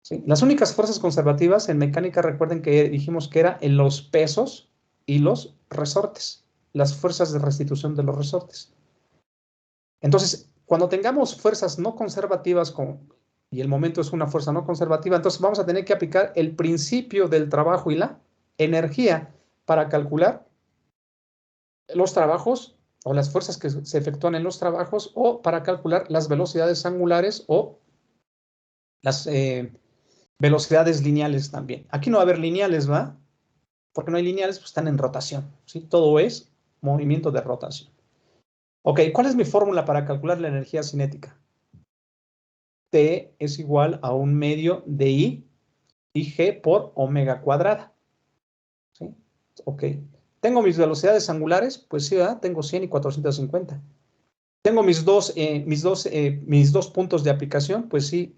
¿sí? Las únicas fuerzas conservativas en mecánica, recuerden que dijimos que eran en los pesos y los resortes, las fuerzas de restitución de los resortes. Entonces, cuando tengamos fuerzas no conservativas y el momento es una fuerza no conservativa, entonces vamos a tener que aplicar el principio del trabajo y la energía para calcular los trabajos o las fuerzas que se efectúan en los trabajos o para calcular las velocidades angulares o las velocidades lineales también. Aquí no va a haber lineales, ¿va? Porque no hay lineales, pues están en rotación, ¿sí? Todo es movimiento de rotación. Ok, ¿cuál es mi fórmula para calcular la energía cinética? T es igual a 1/2 de I y G por omega cuadrada, ¿sí? Ok. ¿Tengo mis velocidades angulares? Pues sí, ¿verdad? Tengo 100 y 450. ¿Tengo mis dos puntos de aplicación? Pues sí.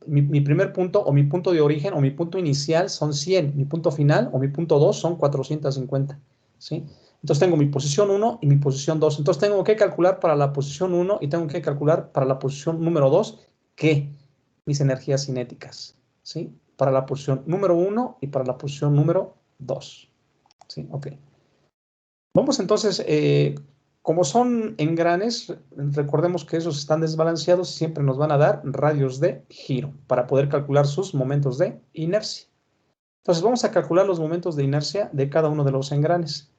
Mi primer punto o mi punto de origen o mi punto inicial son 100. Mi punto final o mi punto 2 son 450. ¿Sí? Entonces tengo mi posición 1 y mi posición 2. Entonces tengo que calcular para la posición 1 y tengo que calcular para la posición número 2 ¿qué? Mis energías cinéticas. ¿Sí? Para la posición número 1 y para la posición número 2. ¿Sí? Ok. Vamos entonces, como son engranes, recordemos que esos están desbalanceados y siempre nos van a dar radios de giro para poder calcular sus momentos de inercia. Entonces vamos a calcular los momentos de inercia de cada uno de los engranes.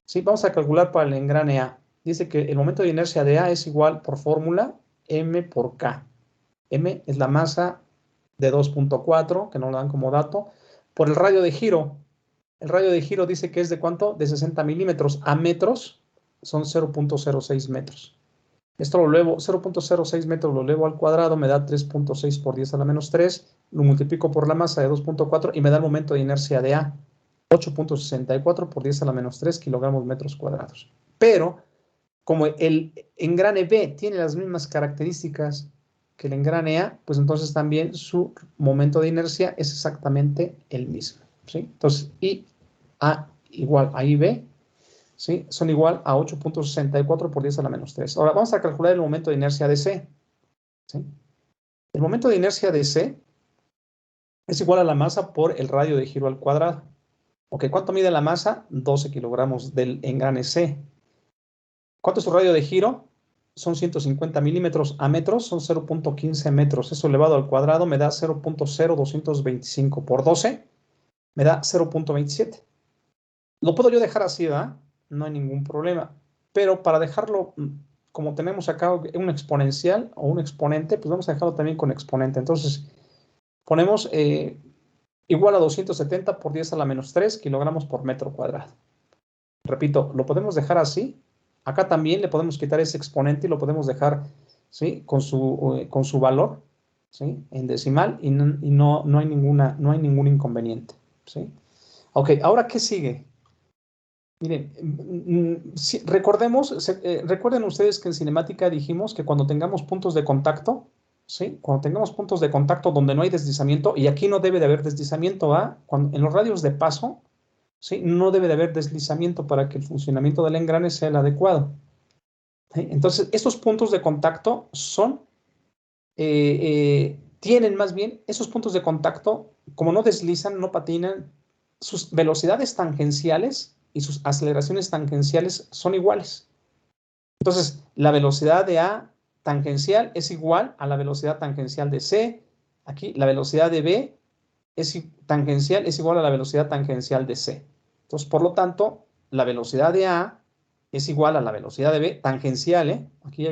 ¿Sí? Vamos a calcular para el engrane A. Dice que el momento de inercia de A es igual por fórmula M por K. M es la masa de 2.4, que nos lo dan como dato, por el radio de giro. El radio de giro dice que es de ¿cuánto? De 60 milímetros a metros, son 0.06 metros. Esto lo elevo, 0.06 metros lo elevo al cuadrado, me da 3.6 por 10 a la menos 3, lo multiplico por la masa de 2.4 y me da el momento de inercia de A, 8.64 por 10 a la menos 3 kilogramos metros cuadrados. Pero como el engrane B tiene las mismas características que el engrane A, pues entonces también su momento de inercia es exactamente el mismo, ¿sí? Entonces, I A igual a IB, ¿sí? Son igual a 8.64 por 10 a la menos 3. Ahora vamos a calcular el momento de inercia de C, ¿sí? El momento de inercia de C es igual a la masa por el radio de giro al cuadrado. Ok, ¿cuánto mide la masa? 12 kilogramos del engrane C. ¿Cuánto es su radio de giro? Son 150 milímetros a metros, son 0.15 metros. Eso elevado al cuadrado me da 0.0225 por 12, me da 0.27. Lo puedo yo dejar así, ¿verdad? No hay ningún problema. Pero para dejarlo, como tenemos acá un exponencial o un exponente, pues vamos a dejarlo también con exponente. Entonces, ponemos igual a 270 por 10 a la menos 3 kilogramos por metro cuadrado. Repito, lo podemos dejar así. Acá también le podemos quitar ese exponente y lo podemos dejar, ¿sí? con su valor, ¿sí? En decimal y no hay ningún inconveniente, ¿sí? Ok, ahora, ¿qué sigue? Miren, recuerden ustedes que en cinemática dijimos que cuando tengamos puntos de contacto, ¿sí? Cuando tengamos puntos de contacto donde no hay deslizamiento, y aquí no debe de haber deslizamiento, ¿va? En los radios de paso, ¿sí? No debe de haber deslizamiento para que el funcionamiento del engrane sea el adecuado, ¿sí? Entonces, estos puntos de contacto tienen más bien, esos puntos de contacto, como no deslizan, no patinan, sus velocidades tangenciales y sus aceleraciones tangenciales son iguales. Entonces, la velocidad de A tangencial es igual a la velocidad tangencial de C. Aquí, la velocidad de B tangencial es igual a la velocidad tangencial de C. Entonces, por lo tanto, la velocidad de A es igual a la velocidad de B tangencial, ¿eh? Aquí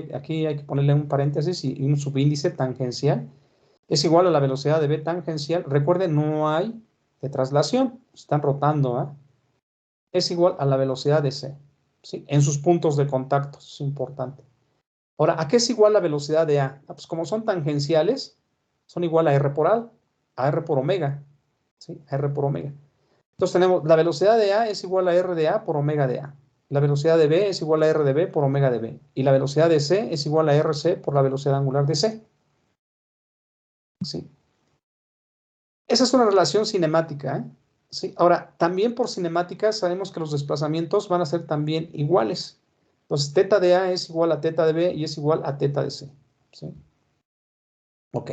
hay que ponerle un paréntesis y un subíndice tangencial. Es igual a la velocidad de B tangencial. Recuerden, no hay de traslación. Están rotando, ¿eh? Es igual a la velocidad de C, ¿sí? En sus puntos de contacto. Es importante. Ahora, ¿a qué es igual la velocidad de A? Pues como son tangenciales, son igual a R por R por omega, ¿sí? A R por omega. Entonces tenemos la velocidad de A es igual a R de A por omega de A. La velocidad de B es igual a R de B por omega de B. Y la velocidad de C es igual a RC por la velocidad angular de C. ¿Sí? Esa es una relación cinemática, ¿eh? ¿Sí? Ahora, también por cinemática sabemos que los desplazamientos van a ser también iguales. Entonces, teta de A es igual a teta de B y es igual a teta de C. ¿Sí? Ok.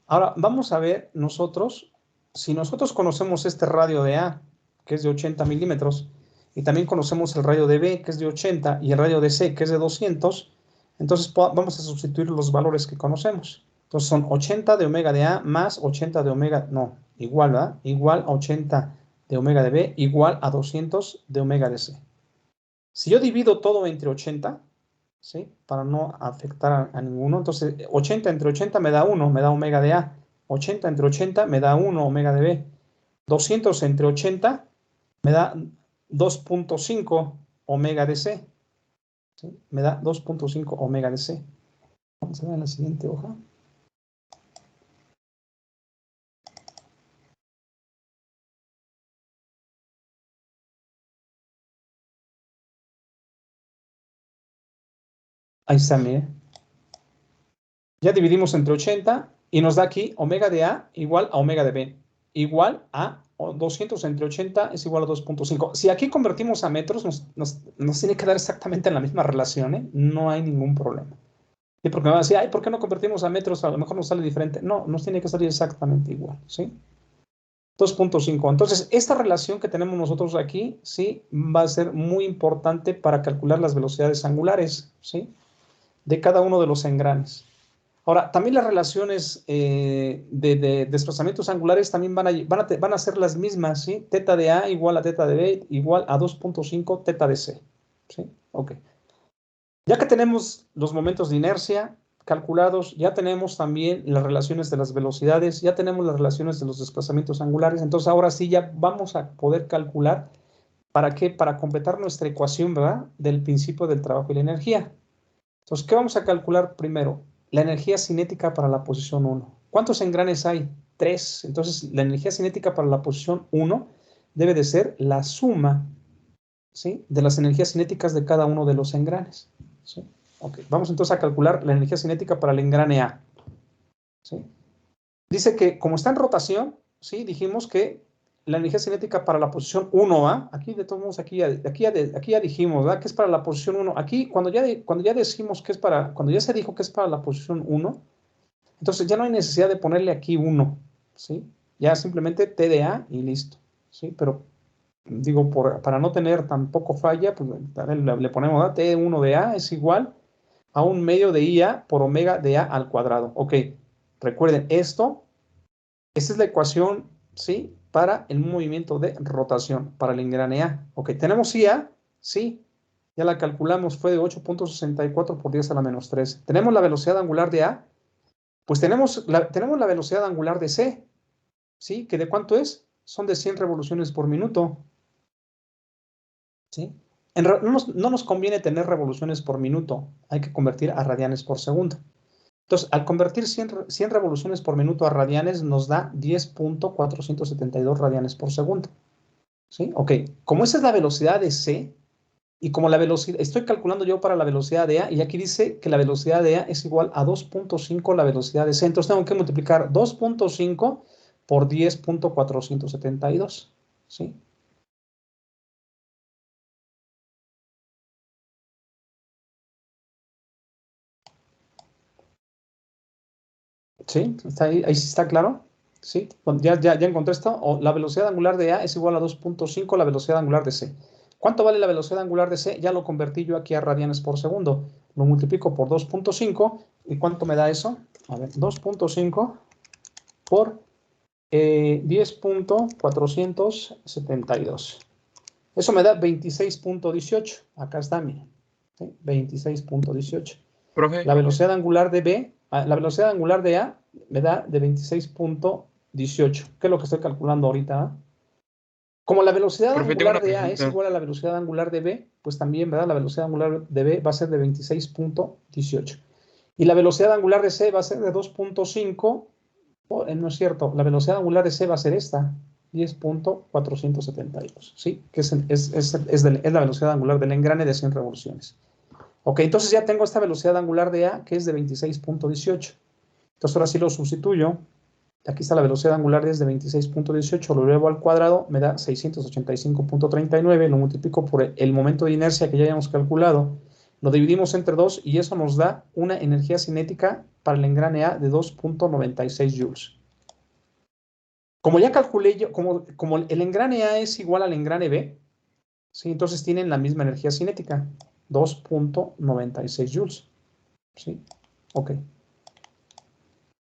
Ahora, vamos a ver nosotros, si nosotros conocemos este radio de A, que es de 80 milímetros, y también conocemos el radio de B, que es de 80, y el radio de C, que es de 200, entonces vamos a sustituir los valores que conocemos. Entonces son 80 de omega de A más 80 de omega, no, igual, ¿verdad? Igual a 80 de omega de B, igual a 200 de omega de C. Si yo divido todo entre 80, ¿sí? Para no afectar a ninguno, entonces 80 entre 80 me da 1, me da omega de A. 80 entre 80 me da 1 omega de B. 200 entre 80 me da 2.5 omega de C. ¿Sí? Me da 2.5 omega de C. Vamos a ver en la siguiente hoja. Ahí está, mire. Ya dividimos entre 80 y nos da aquí omega de A igual a omega de B. Igual a 200 entre 80 es igual a 2.5. Si aquí convertimos a metros, nos tiene que dar exactamente la misma relación, ¿eh? No hay ningún problema. Y porque me van a decir, ay, ¿por qué no convertimos a metros? A lo mejor nos sale diferente. No, nos tiene que salir exactamente igual, ¿sí? 2.5. Entonces, esta relación que tenemos nosotros aquí, ¿sí? Va a ser muy importante para calcular las velocidades angulares, ¿sí? De cada uno de los engranes. Ahora, también las relaciones de desplazamientos angulares también van a ser las mismas, ¿sí? Teta de A igual a teta de B igual a 2.5 teta de C, ¿sí? Ok. Ya que tenemos los momentos de inercia calculados, ya tenemos también las relaciones de las velocidades, ya tenemos las relaciones de los desplazamientos angulares, entonces ahora sí ya vamos a poder calcular, ¿para qué? Para completar nuestra ecuación, ¿verdad? Del principio del trabajo y la energía. Entonces, ¿qué vamos a calcular primero? La energía cinética para la posición 1. ¿Cuántos engranes hay? 3. Entonces, la energía cinética para la posición 1 debe de ser la suma, ¿sí? De las energías cinéticas de cada uno de los engranes. ¿sí? Ok, vamos entonces a calcular la energía cinética para el engrane A. ¿Sí? Dice que como está en rotación, ¿sí? Dijimos que la energía cinética para la posición 1A, aquí de todos modos, aquí ya dijimos, ¿verdad? Que es para la posición 1. Aquí, cuando ya decimos que es para, cuando ya se dijo que es para la posición 1, entonces ya no hay necesidad de ponerle aquí 1, ¿sí? Ya simplemente T de A y listo, ¿sí? Pero, digo, para no tener tampoco falla, pues le ponemos, ¿verdad? T1 de A es igual a 1/2 de IA por omega de A al cuadrado. Ok, recuerden esto. Esta es la ecuación, ¿sí? Para el movimiento de rotación, para el engrane A. Ok, ¿tenemos IA? Sí. Ya la calculamos, fue de 8.64 por 10 a la menos 3. ¿Tenemos la velocidad angular de A? Pues tenemos la velocidad angular de C, ¿sí? ¿Que de cuánto es? Son de 100 revoluciones por minuto, ¿sí? No nos conviene tener revoluciones por minuto, hay que convertir a radianes por segundo. Entonces, al convertir 100 revoluciones por minuto a radianes, nos da 10.472 radianes por segundo. ¿Sí? Ok, como esa es la velocidad de C, y como la velocidad, estoy calculando yo para la velocidad de A, y aquí dice que la velocidad de A es igual a 2.5 la velocidad de C. Entonces tengo que multiplicar 2.5 por 10.472. ¿Sí? ¿Sí? ¿Está ahí sí está claro? ¿Sí? Ya encontré esto. O la velocidad angular de A es igual a 2.5 la velocidad angular de C. ¿Cuánto vale la velocidad angular de C? Ya lo convertí yo aquí a radianes por segundo. Lo multiplico por 2.5. ¿Y cuánto me da eso? A ver, 2.5 por 10.472. Eso me da 26.18. Acá está, miren. ¿Sí? 26.18. Profe, La velocidad angular de B, la velocidad angular de A me da de 26.18, que es lo que estoy calculando ahorita. Como la velocidad profe, tengo angular una de A es pregunta. igual a la velocidad angular de B, pues también, ¿verdad? La velocidad angular de B va a ser de 26.18. Y la velocidad angular de C va a ser de 2.5. No es cierto, la velocidad angular de C va a ser esta, 10.472, ¿sí? Que es la velocidad angular del engrane de 100 revoluciones. Ok, entonces ya tengo esta velocidad angular de A, que es de 26.18. Entonces ahora sí lo sustituyo. Aquí está la velocidad angular de 26.18, lo elevo al cuadrado, me da 685.39, lo multiplico por el momento de inercia que ya habíamos calculado, lo dividimos entre 2 y eso nos da una energía cinética para el engrane A de 2.96 joules. Como ya calculé yo, como el engrane A es igual al engrane B, ¿sí? Entonces tienen la misma energía cinética, 2.96 joules. ¿Sí? Ok.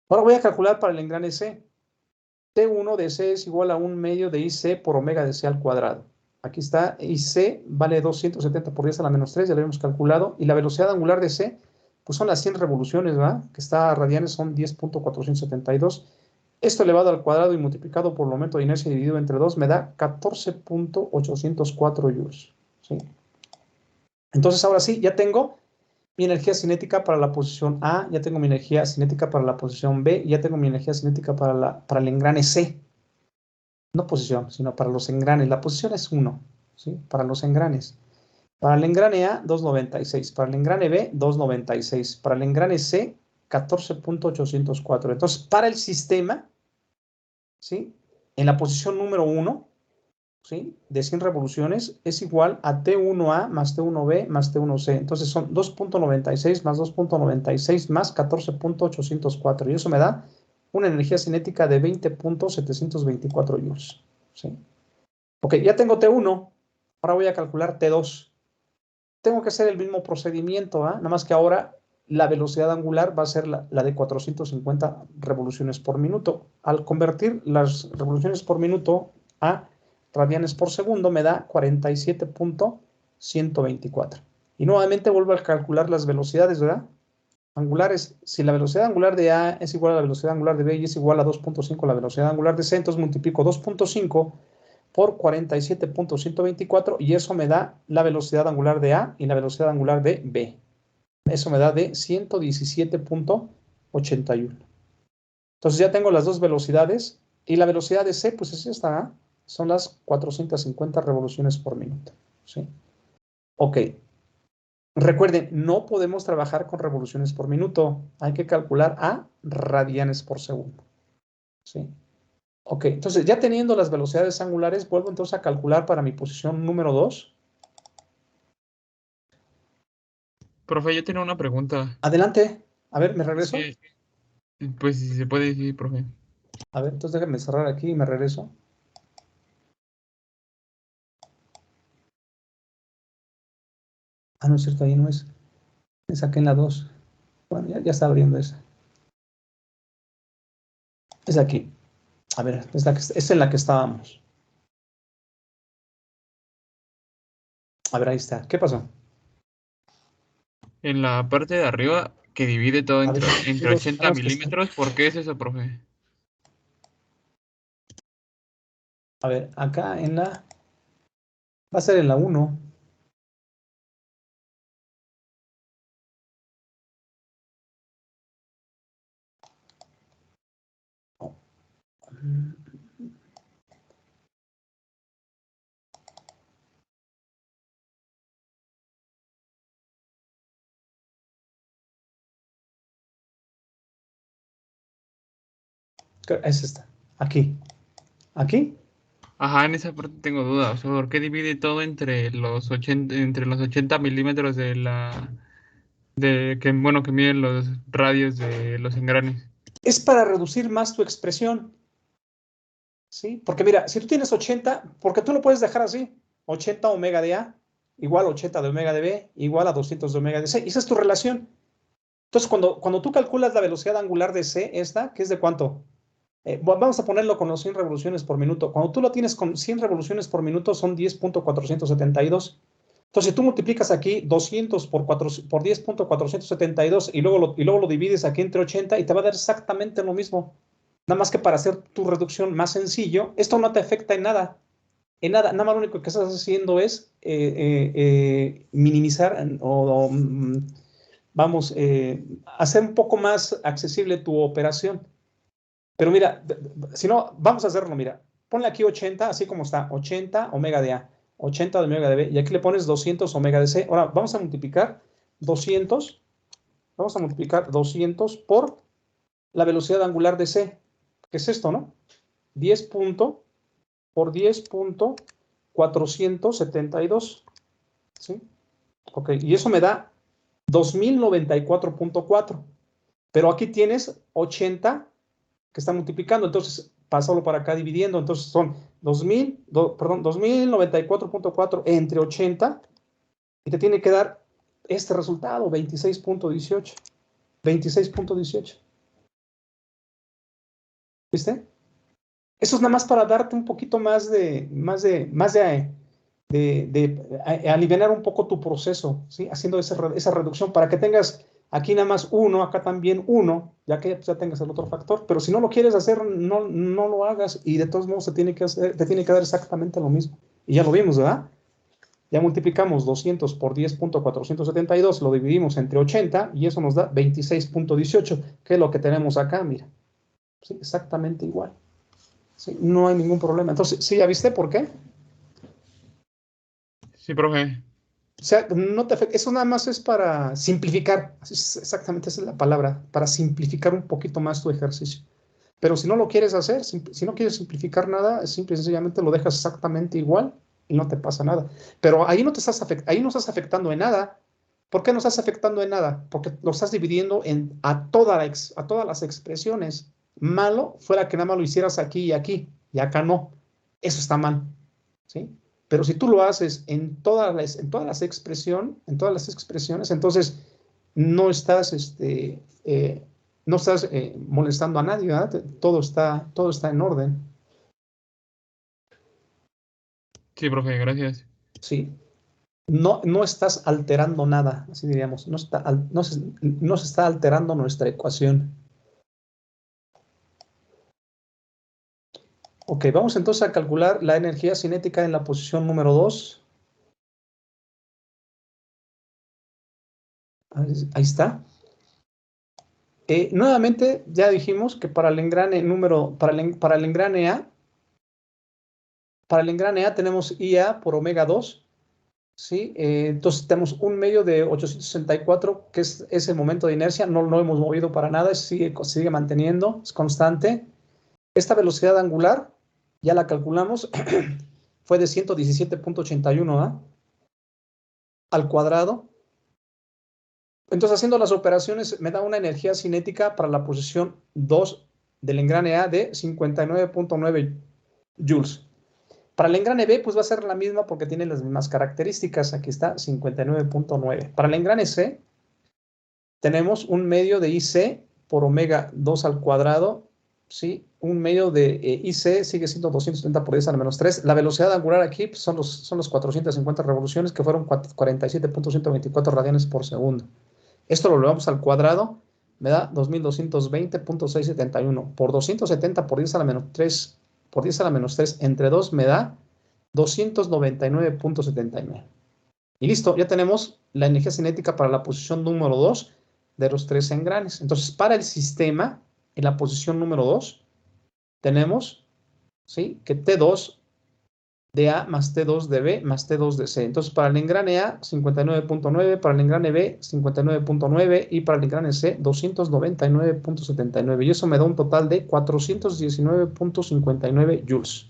Ahora voy a calcular para el engrane C. T1 de C es igual a 1/2 de IC por omega de C al cuadrado. Aquí está, IC vale 270 por 10 a la menos 3, ya lo habíamos calculado. Y la velocidad angular de C, pues son las 100 revoluciones, ¿verdad? Que está a radianes, son 10.472. Esto elevado al cuadrado y multiplicado por el momento de inercia dividido entre 2 me da 14.804 joules. ¿Sí? Entonces ahora sí, ya tengo mi energía cinética para la posición A, ya tengo mi energía cinética para la posición B, y ya tengo mi energía cinética para el engrane C. No posición, sino para los engranes. La posición es 1, ¿sí? Para los engranes. Para el engrane A, 296. Para el engrane B, 296. Para el engrane C, 14.804. Entonces, para el sistema, ¿sí? En la posición número 1, ¿sí? De 100 revoluciones es igual a T1A más T1B más T1C. Entonces son 2.96 más 2.96 más 14.804. Y eso me da una energía cinética de 20.724 joules. ¿Sí? Ok, ya tengo T1. Ahora voy a calcular T2. Tengo que hacer el mismo procedimiento, nada más que ahora la velocidad angular va a ser la de 450 revoluciones por minuto. Al convertir las revoluciones por minuto a radianes por segundo me da 47.124. Y nuevamente vuelvo a calcular las velocidades, ¿verdad? Angulares. Si la velocidad angular de A es igual a la velocidad angular de B y es igual a 2.5 la velocidad angular de C, entonces multiplico 2.5 por 47.124 y eso me da la velocidad angular de A y la velocidad angular de B. Eso me da de 117.81. Entonces ya tengo las dos velocidades y la velocidad de C, pues es esta, ¿eh? Son las 450 revoluciones por minuto. ¿Sí? Ok. Recuerden, no podemos trabajar con revoluciones por minuto. Hay que calcular a radianes por segundo. ¿Sí? Ok, entonces ya teniendo las velocidades angulares, vuelvo entonces a calcular para mi posición número 2. Profe, yo tenía una pregunta. Adelante. A ver, ¿me regreso? Sí, pues si se puede decir, profe. A ver, entonces déjame cerrar aquí y me regreso. Ah, no es cierto, ahí no es. Me saqué en la 2. Bueno, ya está abriendo esa. Es aquí. A ver, es en la que estábamos. A ver, ahí está. ¿Qué pasó? En la parte de arriba, que divide todo A ver, entre 80 milímetros, ¿por qué es eso, profe? a ver, acá en la... Va a ser en la 1. Es esta. Aquí. Aquí. Ajá, en esa parte tengo dudas. O sea, ¿por qué divide todo entre los 80 milímetros bueno, que miden los radios de los engranes? Es para reducir más tu expresión. ¿Sí? Porque mira, si tú tienes 80, porque tú lo puedes dejar así. 80 omega de A igual a 80 de omega de B igual a 200 de omega de C. Esa es tu relación. Entonces, cuando tú calculas la velocidad angular de C, esta, ¿que es de cuánto? Vamos a ponerlo con los 100 revoluciones por minuto. Cuando tú lo tienes con 100 revoluciones por minuto, son 10.472. Entonces, si tú multiplicas aquí 200 por 10.472 y luego lo divides aquí entre 80 y te va a dar exactamente lo mismo. Nada más que para hacer tu reducción más sencillo, esto no te afecta en nada. En nada, nada más lo único que estás haciendo es minimizar vamos, hacer un poco más accesible tu operación. Pero mira, si no, vamos a hacerlo, mira. Ponle aquí 80, así como está, 80 omega de A, 80 de omega de B, y aquí le pones 200 omega de C. Ahora, vamos a multiplicar 200, vamos a multiplicar 200 por la velocidad angular de C, que es esto, ¿no? 10 por 10.472, ¿sí? Ok, y eso me da 2094.4, pero aquí tienes 80 que está multiplicando, entonces pásalo para acá dividiendo, entonces son 2094.4 entre 80 y te tiene que dar este resultado, 26.18. 26.18. ¿Viste? Eso es nada más para darte un poquito más de aliviar un poco tu proceso, ¿sí? Haciendo esa reducción para que tengas aquí nada más uno, acá también uno, ya que ya tengas el otro factor. Pero si no lo quieres hacer, no lo hagas y de todos modos te tiene que dar exactamente lo mismo. Y ya lo vimos, ¿verdad? Ya multiplicamos 200 por 10.472, lo dividimos entre 80 y eso nos da 26.18, que es lo que tenemos acá, mira. Sí, exactamente igual. Sí, no hay ningún problema. Entonces, ¿sí ya viste por qué? Sí, profe. O sea, no te afecta. Eso nada más es para simplificar. Exactamente esa es la palabra, para simplificar un poquito más tu ejercicio. Pero si no lo quieres hacer, si no quieres simplificar nada, simple y sencillamente lo dejas exactamente igual y no te pasa nada. Pero ahí no estás afectando en nada. ¿Por qué no estás afectando en nada? Porque lo estás dividiendo a todas las expresiones. Malo fuera que nada más lo hicieras aquí y acá no. Eso está mal, ¿sí? Pero si tú lo haces en todas las expresiones, entonces no estás, no estás molestando a nadie, ¿verdad? Todo está en orden, Sí, profe, gracias. ¿sí? No estás alterando nada, así diríamos. No se está alterando nuestra ecuación. Ok, vamos entonces a calcular la energía cinética en la posición número 2. Ahí está. Nuevamente, ya dijimos que para el engrane A, tenemos IA por omega 2 ¿sí? Entonces tenemos un medio de 864, que es el momento de inercia, no hemos movido para nada, sigue manteniendo, es constante. Esta velocidad angular, ya la calculamos, fue de 117.81 al cuadrado. Entonces, haciendo las operaciones, me da una energía cinética para la posición 2 del engrane A de 59.9 joules. Para el engrane B, pues va a ser la misma porque tiene las mismas características. Aquí está, 59.9. Para el engrane C, tenemos un medio de IC por omega 2 al cuadrado, ¿sí? Un medio de IC sigue siendo 270 por 10 a la menos 3. La velocidad angular aquí pues, son los 450 revoluciones, que fueron 47.124 radianes por segundo. Esto lo elevamos al cuadrado, me da 2220.671. Por 270 por 10 a la menos 3, por 10 a la menos 3 entre 2 me da 299.79. Y listo, ya tenemos la energía cinética para la posición número 2 de los 3 engranes. Entonces, para el sistema, en la posición número 2, tenemos, ¿sí?, que T2 de A más T2 de B más T2 de C. Entonces, para el engrane A, 59.9, para el engrane B, 59.9 y para el engrane C, 299.79. Y eso me da un total de 419.59 joules.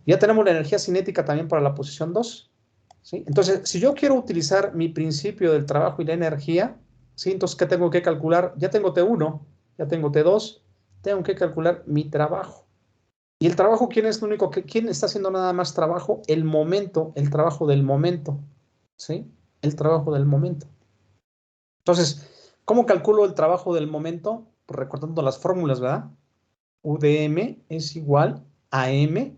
Ya tenemos la energía cinética también para la posición 2. ¿Sí? Entonces, si yo quiero utilizar mi principio del trabajo y la energía, ¿sí? Entonces, ¿qué tengo que calcular? Ya tengo T1, ya tengo T2, tengo que calcular mi trabajo. ¿Y el trabajo quién es lo único quién está haciendo nada más trabajo? El momento, el trabajo del momento, ¿sí? El trabajo del momento. Entonces, ¿cómo calculo el trabajo del momento? Pues recordando las fórmulas, ¿verdad? UdM es igual a M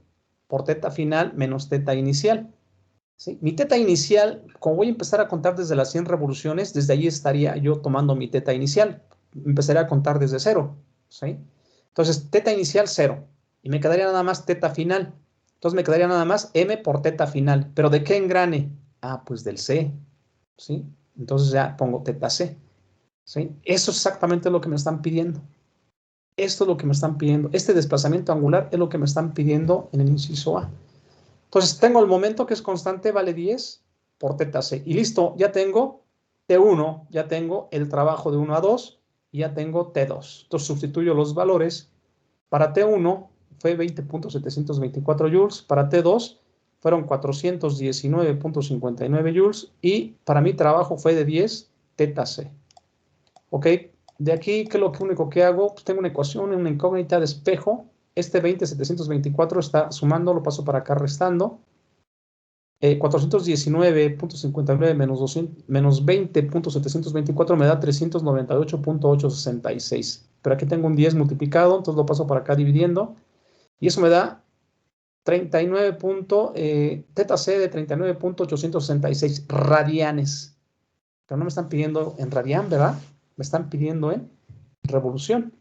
por teta final menos teta inicial. ¿Sí? Mi teta inicial, como voy a empezar a contar desde las 100 revoluciones, desde ahí estaría yo tomando mi teta inicial. Empezaría a contar desde 0. ¿Sí? Entonces, teta inicial 0. Y me quedaría nada más teta final. Entonces, me quedaría nada más M por teta final. ¿Pero de qué engrane? Ah, pues del C. ¿Sí? Entonces ya pongo teta C. ¿Sí? Eso es exactamente lo que me están pidiendo. Esto es lo que me están pidiendo. Este desplazamiento angular es lo que me están pidiendo en el inciso A. Entonces, tengo el momento que es constante, vale 10 por teta C. Y listo, ya tengo T1, ya tengo el trabajo de 1 a 2 y ya tengo T2. Entonces, sustituyo los valores. Para T1 fue 20.724 joules, para T2 fueron 419.59 joules y para mi trabajo fue de 10 teta C. ¿Ok? De aquí, ¿qué es lo único que hago? Pues tengo una ecuación, una incógnita de espejo. Este 20.724 está sumando, lo paso para acá restando. 419.59 menos 20.724 me da 398.866. Pero aquí tengo un 10 multiplicado, entonces lo paso para acá dividiendo. Y eso me da 39. Teta C de 39.866 radianes. Pero no me están pidiendo en radian, ¿verdad? Me están pidiendo en revolución.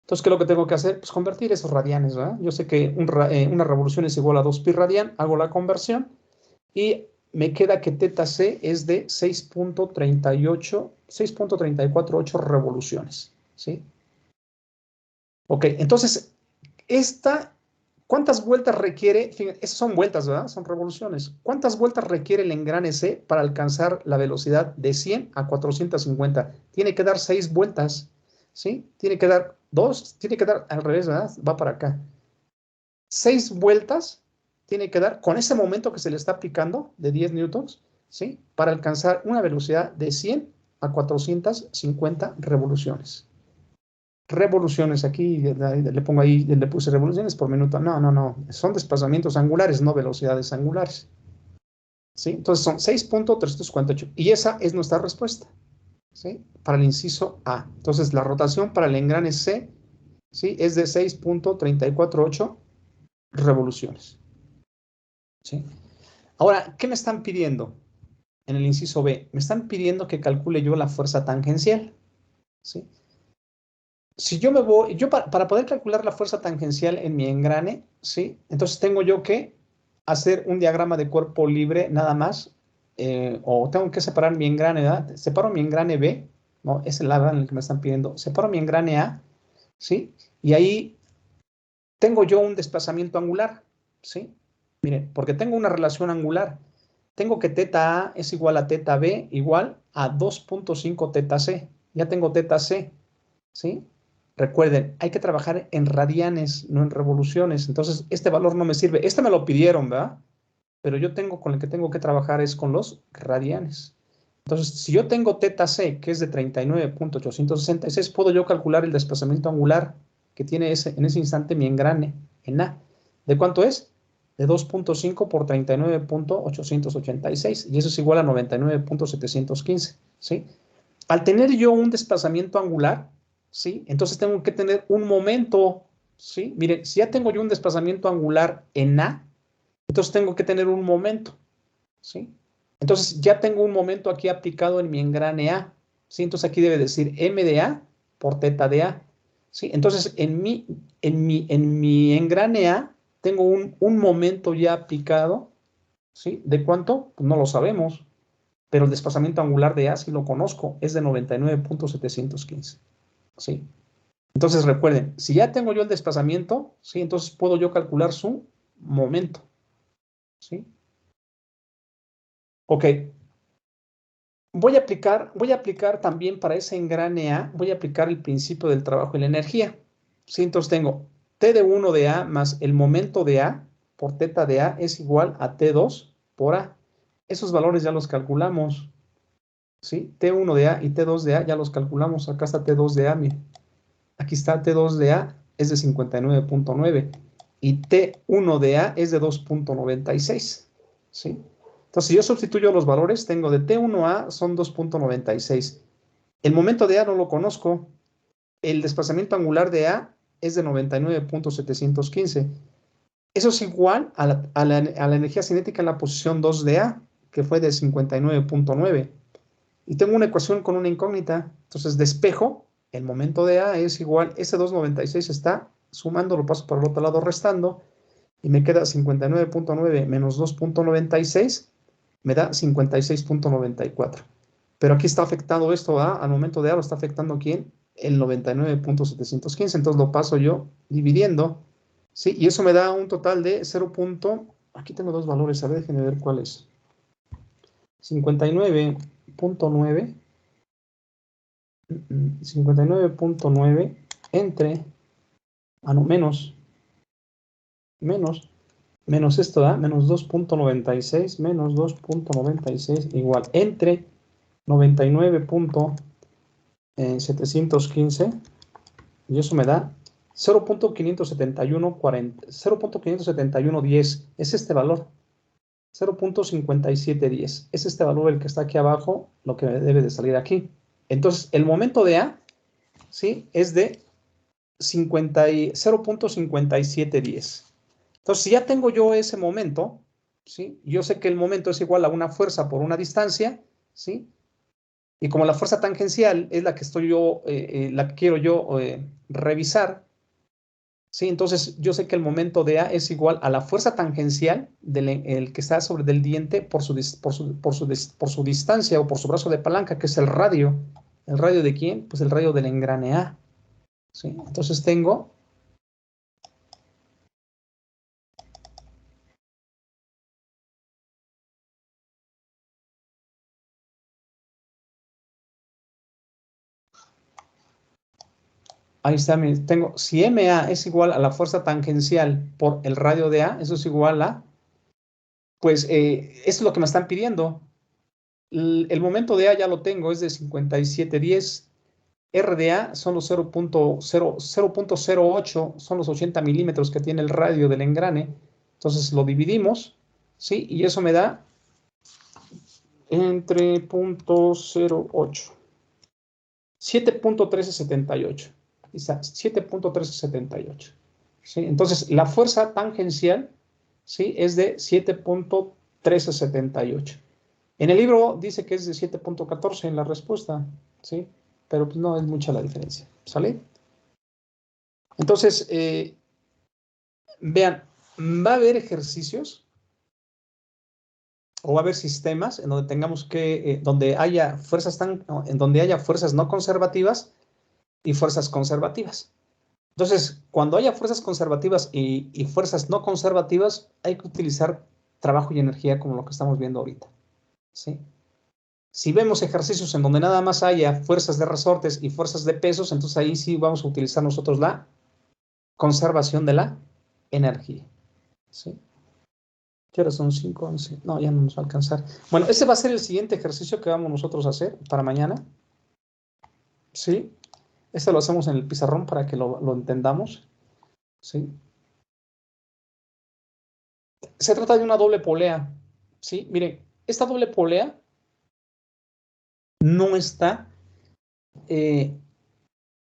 Entonces, ¿qué es lo que tengo que hacer? Pues convertir esos radianes, ¿verdad? Yo sé que una revolución es igual a 2 pi radian, hago la conversión y me queda que teta C es de 6.348 revoluciones, ¿sí? Ok, entonces, ¿cuántas vueltas requiere? Fíjense, esas son vueltas, ¿verdad? Son revoluciones. ¿Cuántas vueltas requiere el engrane C para alcanzar la velocidad de 100 a 450? Tiene que dar 6 vueltas, ¿sí? Tiene que dar 2, tiene que dar al revés, ¿verdad? Va para acá. 6 vueltas tiene que dar con ese momento que se le está aplicando de 10 newtons, ¿sí? Para alcanzar una velocidad de 100 a 450 revoluciones. Revoluciones aquí, le pongo ahí, le puse revoluciones por minuto. No, son desplazamientos angulares, no velocidades angulares. ¿Sí? Entonces son 6.348 y esa es nuestra respuesta, ¿sí? Para el inciso A. Entonces la rotación para el engrane C, ¿sí?, es de 6.348 revoluciones. ¿Sí? Ahora, ¿qué me están pidiendo en el inciso B? Me están pidiendo que calcule yo la fuerza tangencial, ¿sí? Si yo me voy, para poder calcular la fuerza tangencial en mi engrane, ¿sí? Entonces tengo yo que hacer un diagrama de cuerpo libre nada más, o tengo que separar mi engrane, ¿verdad? Separo mi engrane B, ¿no? Es el lado en el que me están pidiendo. Separo mi engrane A, ¿sí? Y ahí tengo yo un desplazamiento angular, ¿sí? Miren, porque tengo una relación angular. tengo que teta A es igual a teta B igual a 2.5 teta C. Ya tengo teta C, ¿sí? Recuerden, hay que trabajar en radianes, no en revoluciones. Entonces, este valor no me sirve. Este me lo pidieron, ¿verdad? Pero yo tengo, con el que tengo que trabajar es con los radianes. Entonces, si yo tengo teta C, que es de 39.866, puedo yo calcular el desplazamiento angular que tiene en ese instante mi engrane en A. ¿De cuánto es? De 2.5 por 39.886, y eso es igual a 99.715, ¿sí? Al tener yo un desplazamiento angular, ¿sí? Entonces tengo que tener un momento, ¿sí? Miren, si ya tengo yo un desplazamiento angular en A, entonces tengo que tener un momento, ¿sí? Entonces ya tengo un momento aquí aplicado en mi engrane A, ¿sí? Entonces aquí debe decir M de A por teta de A, ¿sí? Entonces en mi engrane A tengo un momento ya aplicado, ¿sí? ¿De cuánto? Pues no lo sabemos, pero el desplazamiento angular de A sí lo conozco, es de 99.715, ¿sí? Entonces recuerden, si ya tengo yo el desplazamiento, ¿sí? Entonces puedo yo calcular su momento, ¿sí? Ok. Voy a aplicar también para ese engrane A, voy a aplicar el principio del trabajo y la energía. ¿Sí? Entonces tengo T de 1 de A más el momento de A por teta de A es igual a T2 por A. Esos valores ya los calculamos, ¿sí? T1 de A y T2 de A ya los calculamos. Acá está T2 de A, miren. Aquí está T2 de A, es de 59.9 y T1 de A es de 2.96, ¿sí? Entonces, si yo sustituyo los valores, tengo de T1A son 2.96. El momento de A no lo conozco. El desplazamiento angular de A es de 99.715. Eso es igual a la energía cinética en la posición 2 de A, que fue de 59.9. Y tengo una ecuación con una incógnita. Entonces, despejo, el momento de A es igual, ese 2.96 está sumando, lo paso para el otro lado restando, y me queda 59.9 menos 2.96, me da 56.94. Pero aquí está afectado esto A, al momento de A lo está afectando ¿quién? El 99.715, entonces lo paso yo dividiendo, ¿sí? Y eso me da un total de 0. Aquí tengo dos valores, a ver, déjenme ver cuál es. 59.9 entre, no, menos esto da, menos 2.96 menos 2.96 igual, entre 99.715, y eso me da 0.57110, es este valor, 0.5710, es este valor el que está aquí abajo, lo que debe de salir aquí. Entonces, el momento de A, ¿sí? Es de 0.5710. Entonces, si ya tengo yo ese momento, ¿sí? Yo sé que el momento es igual a una fuerza por una distancia, ¿sí? Y como la fuerza tangencial es la que estoy yo, la que quiero yo revisar, ¿sí? Entonces yo sé que el momento de A es igual a la fuerza tangencial el que está sobre del diente por su distancia o por su brazo de palanca, que es el radio. ¿El radio de quién? Pues el radio del engrane A, ¿sí? Entonces tengo ahí está, tengo, si MA es igual a la fuerza tangencial por el radio de A, eso es igual a, pues, eso es lo que me están pidiendo. El momento de A ya lo tengo, es de 5710. R de A son los 0.08, son los 80 milímetros que tiene el radio del engrane. Entonces lo dividimos, ¿sí? Y eso me da entre 0.08. 7.1378. Aquí está, 7.1378. ¿Sí? Entonces, la fuerza tangencial, ¿sí? Es de 7.1378. En el libro dice que es de 7.14 en la respuesta, ¿sí? Pero pues no es mucha la diferencia, ¿sale? Entonces, vean, va a haber ejercicios o va a haber sistemas en donde tengamos que, donde haya fuerzas en donde haya fuerzas no conservativas y fuerzas conservativas. Entonces, cuando haya fuerzas conservativas y fuerzas no conservativas, hay que utilizar trabajo y energía como lo que estamos viendo ahorita, ¿sí? Si vemos ejercicios en donde nada más haya fuerzas de resortes y fuerzas de pesos, entonces ahí sí vamos a utilizar nosotros la conservación de la energía, ¿sí? ¿Qué horas son? 5:11. No, ya no nos va a alcanzar. Bueno, ese va a ser el siguiente ejercicio que vamos nosotros a hacer para mañana, ¿sí? Este lo hacemos en el pizarrón para que lo entendamos, ¿sí? Se trata de una doble polea, ¿sí? Miren, esta doble polea no está,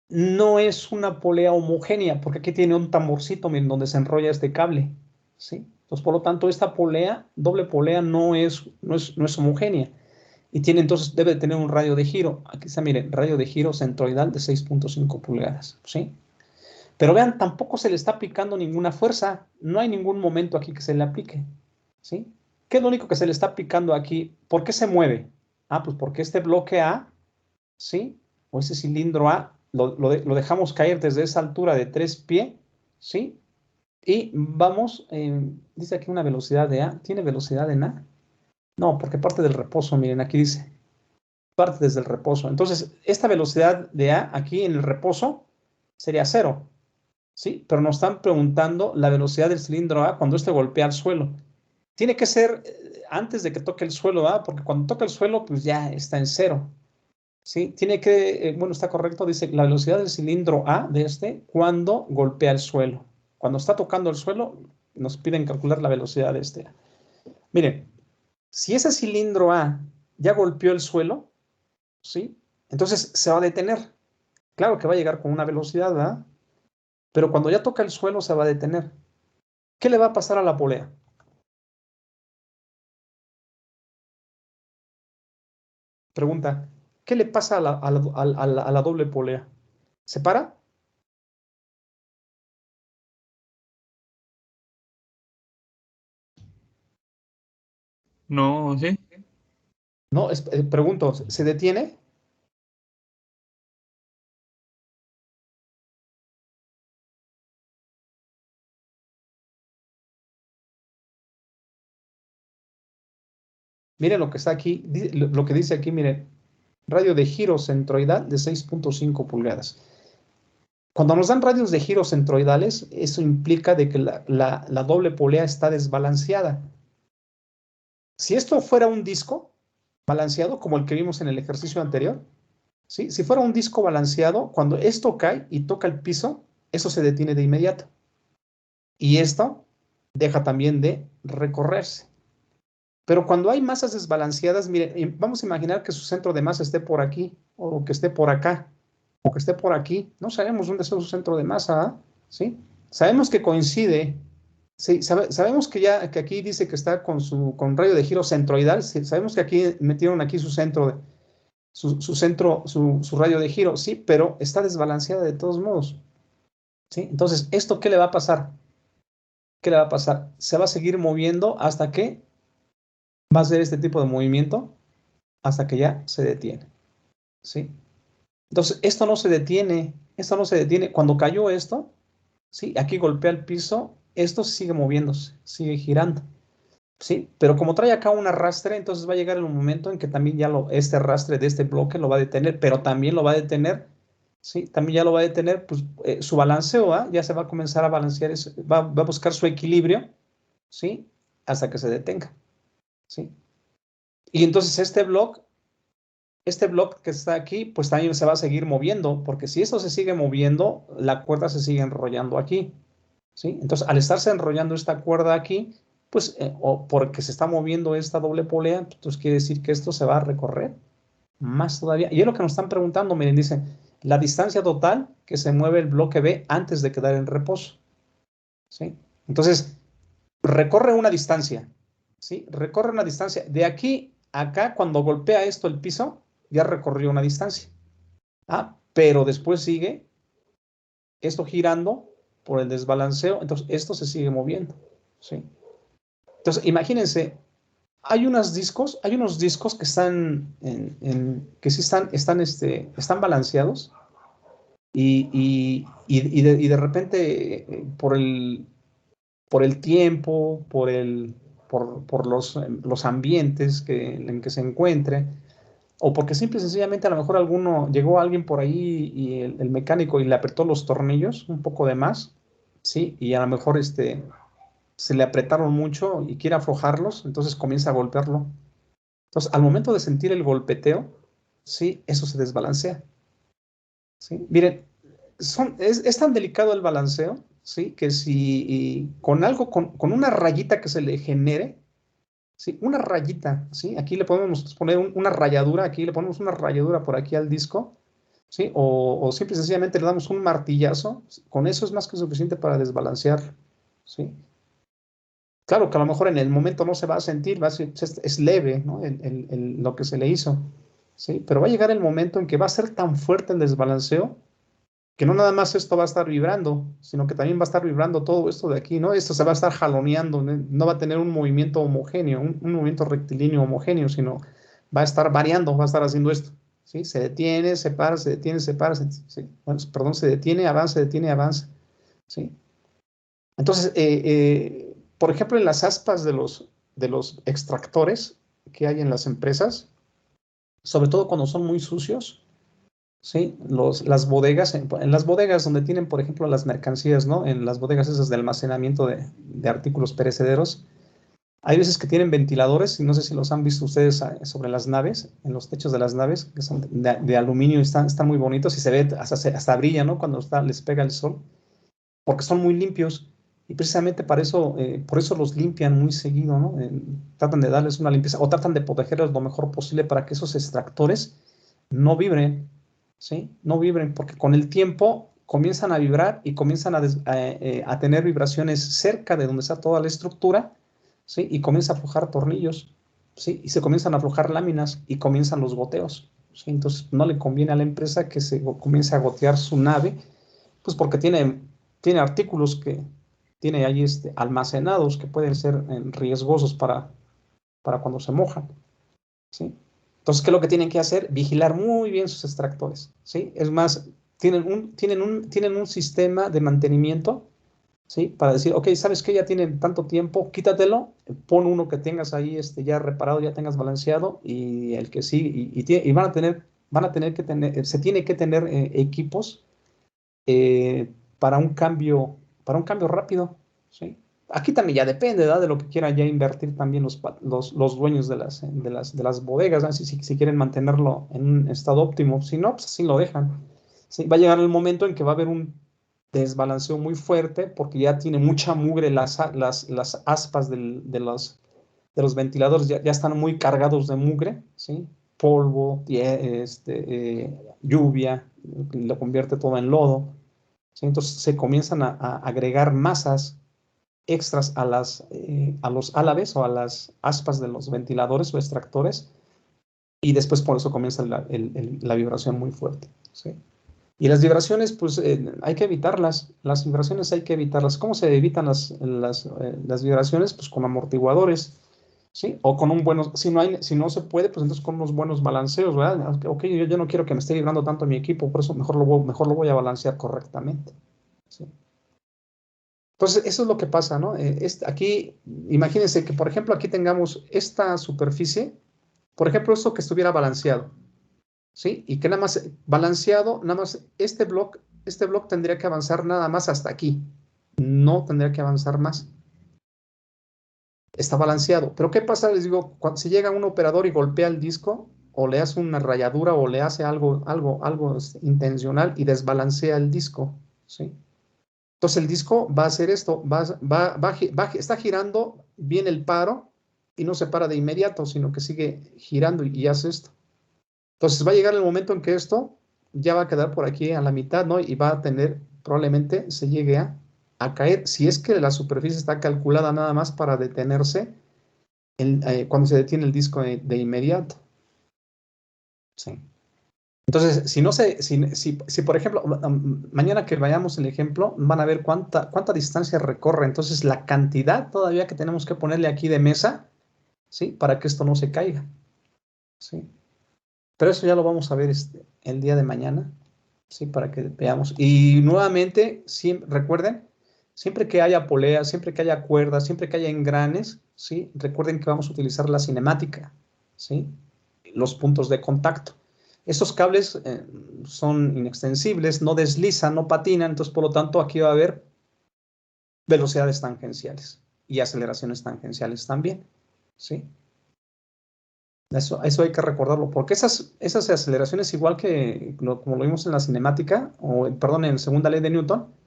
no es una polea homogénea, porque aquí tiene un tamborcito, miren, donde se enrolla este cable, ¿sí? Entonces, por lo tanto, esta polea, doble polea, no es homogénea. Y tiene, entonces, debe de tener un radio de giro. Aquí está, miren, radio de giro centroidal de 6.5 pulgadas, ¿sí? Pero vean, tampoco se le está aplicando ninguna fuerza. No hay ningún momento aquí que se le aplique, ¿sí? ¿Qué es lo único que se le está aplicando aquí? ¿Por qué se mueve? Ah, pues porque este bloque A, ¿sí? O ese cilindro A, lo dejamos caer desde esa altura de 3 pies, ¿sí? Y vamos, dice aquí una velocidad de A. ¿Tiene velocidad en A? No, porque parte del reposo, miren, aquí dice, parte desde el reposo. Entonces, esta velocidad de A aquí en el reposo sería 0, ¿sí? Pero nos están preguntando la velocidad del cilindro A cuando este golpea el suelo. Tiene que ser antes de que toque el suelo A, porque cuando toca el suelo, pues ya está en 0, ¿sí? Tiene que, bueno, está correcto, dice la velocidad del cilindro A de este cuando golpea el suelo. Cuando está tocando el suelo, nos piden calcular la velocidad de este. Miren, si ese cilindro A ya golpeó el suelo, ¿sí? Entonces se va a detener. Claro que va a llegar con una velocidad, ¿verdad? Pero cuando ya toca el suelo se va a detener. ¿Qué le va a pasar a la polea? Pregunta, ¿qué le pasa a la doble polea? ¿Se para? No, ¿sí? No, pregunto, ¿se detiene? Miren lo que está aquí, lo que dice aquí, miren, radio de giro centroidal de 6.5 pulgadas. Cuando nos dan radios de giro centroidales, eso implica de que la doble polea está desbalanceada. Si esto fuera un disco balanceado, como el que vimos en el ejercicio anterior, ¿sí? Si fuera un disco balanceado, cuando esto cae y toca el piso, eso se detiene de inmediato. Y esto deja también de recorrerse. Pero cuando hay masas desbalanceadas, miren, vamos a imaginar que su centro de masa esté por aquí, o que esté por acá, o que esté por aquí. No sabemos dónde está su centro de masa, ¿sí? Sabemos que coincide, sí, sabemos que aquí dice que está con radio de giro centroidal, sí, sabemos que aquí metieron aquí su centro, su radio de giro, sí, pero está desbalanceada de todos modos, ¿sí? Entonces, ¿esto qué le va a pasar? ¿Qué le va a pasar? Se va a seguir moviendo hasta que va a hacer este tipo de movimiento hasta que ya se detiene, ¿sí? Entonces, esto no se detiene. Cuando cayó esto, ¿sí? Aquí golpea el piso, esto sigue moviéndose, sigue girando, ¿sí? Pero como trae acá un arrastre, entonces va a llegar un momento en que también ya este arrastre de este bloque lo va a detener, pero también lo va a detener, ¿sí? También ya lo va a detener, pues su balanceo, ¿ah? Ya se va a comenzar a balancear, va a buscar su equilibrio, ¿sí? Hasta que se detenga, ¿sí? Y entonces este bloque que está aquí, pues también se va a seguir moviendo, porque si esto se sigue moviendo, la cuerda se sigue enrollando aquí, ¿sí? Entonces, al estarse enrollando esta cuerda aquí, pues, o porque se está moviendo esta doble polea, entonces quiere decir que esto se va a recorrer más todavía. Y es lo que nos están preguntando, miren, dicen, la distancia total que se mueve el bloque B antes de quedar en reposo, ¿sí? Entonces, recorre una distancia, ¿sí? Recorre una distancia. De aquí a acá, cuando golpea esto el piso, ya recorrió una distancia. Ah, pero después sigue esto girando por el desbalanceo, entonces esto se sigue moviendo, ¿sí? Entonces, imagínense, hay unos discos que están, que sí están balanceados y de repente por el tiempo, por el por los ambientes en que se encuentre, o porque simple y sencillamente a lo mejor llegó alguien por ahí y el mecánico y le apretó los tornillos un poco de más, ¿sí? Y a lo mejor se le apretaron mucho y quiere aflojarlos, entonces comienza a golpearlo. Entonces, al momento de sentir el golpeteo, ¿sí? Eso se desbalancea, ¿sí? Miren, es tan delicado el balanceo, ¿sí? Que si con con una rayita que se le genere, ¿sí? Una rayita, ¿sí? Aquí le podemos poner una rayadura, aquí le ponemos una rayadura por aquí al disco, ¿sí? O simple y sencillamente le damos un martillazo, con eso es más que suficiente para desbalancear, ¿sí? Claro que a lo mejor en el momento no se va a sentir, es leve, ¿no? Lo que se le hizo, ¿sí? Pero va a llegar el momento en que va a ser tan fuerte el desbalanceo que no nada más esto va a estar vibrando, sino que también va a estar vibrando todo esto de aquí, ¿no? Esto se va a estar jaloneando, no va a tener un movimiento homogéneo, un movimiento rectilíneo homogéneo, sino va a estar variando, va a estar haciendo esto, ¿sí? Se detiene, se para, se detiene, se para, bueno, perdón, se detiene, avanza, ¿sí? Entonces, por ejemplo, en las aspas de los extractores que hay en las empresas, sobre todo cuando son muy sucios, ¿sí? Las bodegas, en las bodegas donde tienen, por ejemplo, las mercancías, ¿no? En las bodegas esas de almacenamiento de artículos perecederos, hay veces que tienen ventiladores, y no sé si los han visto ustedes sobre las naves, en los techos de las naves, que son de aluminio y están muy bonitos y se ve, hasta brilla, ¿no? Cuando les pega el sol, porque son muy limpios. Y precisamente para eso, por eso los limpian muy seguido, ¿no? Tratan de darles una limpieza o tratan de protegerlos lo mejor posible para que esos extractores no vibren, ¿sí? No vibren, porque con el tiempo comienzan a vibrar y comienzan a tener vibraciones cerca de donde está toda la estructura, ¿sí? Y comienza a aflojar tornillos, ¿sí? Y se comienzan a aflojar láminas y comienzan los goteos, ¿sí? Entonces no le conviene a la empresa que se comience a gotear su nave, pues porque tiene artículos que tiene ahí almacenados que pueden ser riesgosos para cuando se mojan, ¿sí? Entonces, ¿qué es lo que tienen que hacer? Vigilar muy bien sus extractores, ¿sí? Es más, tienen un sistema de mantenimiento, ¿sí? Para decir, ok, ¿sabes qué? Ya tienen tanto tiempo, quítatelo, pon uno que tengas ahí ya reparado, ya tengas balanceado, y el que sí, y van a tener que tener, se tiene que tener equipos para un cambio rápido, ¿sí? Aquí también ya depende, ¿verdad? De lo que quieran ya invertir también los dueños de las bodegas, ¿no? Si quieren mantenerlo en un estado óptimo. Si no, pues así lo dejan, ¿sí? Va a llegar el momento en que va a haber un desbalanceo muy fuerte porque ya tiene mucha mugre las aspas de los ventiladores, ya están muy cargados de mugre, ¿sí? Polvo, lluvia, lo convierte todo en lodo, ¿sí? Entonces se comienzan a agregar masas extras a los álabes o a las aspas de los ventiladores o extractores, y después por eso comienza la vibración muy fuerte, ¿sí? Y las vibraciones, pues hay que evitarlas. Las vibraciones hay que evitarlas. ¿Cómo se evitan las vibraciones? Pues con amortiguadores, ¿sí? O con si no se puede, pues entonces con unos buenos balanceos, ¿verdad? Ok, yo no quiero que me esté vibrando tanto mi equipo, por eso mejor lo voy a balancear correctamente, ¿sí? Entonces, eso es lo que pasa, ¿no? Aquí, imagínense que, por ejemplo, aquí tengamos esta superficie, por ejemplo, esto que estuviera balanceado, ¿sí? Y que nada más balanceado, nada más este bloque tendría que avanzar nada más hasta aquí, no tendría que avanzar más. Está balanceado. Pero ¿qué pasa? Les digo, si llega un operador y golpea el disco, o le hace una rayadura, o le hace algo intencional y desbalancea el disco, ¿sí? Entonces el disco va a hacer esto, está girando bien el paro y no se para de inmediato, sino que sigue girando y hace esto. Entonces va a llegar el momento en que esto ya va a quedar por aquí a la mitad, ¿no? Y va a tener, probablemente se llegue a caer, si es que la superficie está calculada nada más para detenerse cuando se detiene el disco de inmediato. Sí. Entonces, si por ejemplo, mañana que vayamos el ejemplo, van a ver cuánta distancia recorre. Entonces, la cantidad todavía que tenemos que ponerle aquí de mesa, ¿sí? Para que esto no se caiga, ¿sí? Pero eso ya lo vamos a ver el día de mañana, ¿sí? Para que veamos. Y nuevamente, recuerden, Siempre que haya polea, siempre que haya cuerdas, siempre que haya engranes, ¿sí? Recuerden que vamos a utilizar la cinemática, ¿sí? Los puntos de contacto. Estos cables son inextensibles, no deslizan, no patinan, entonces por lo tanto aquí va a haber velocidades tangenciales y aceleraciones tangenciales también, ¿sí? Eso hay que recordarlo, porque esas aceleraciones, igual que como lo vimos en la cinemática, o perdón, en la segunda ley de Newton,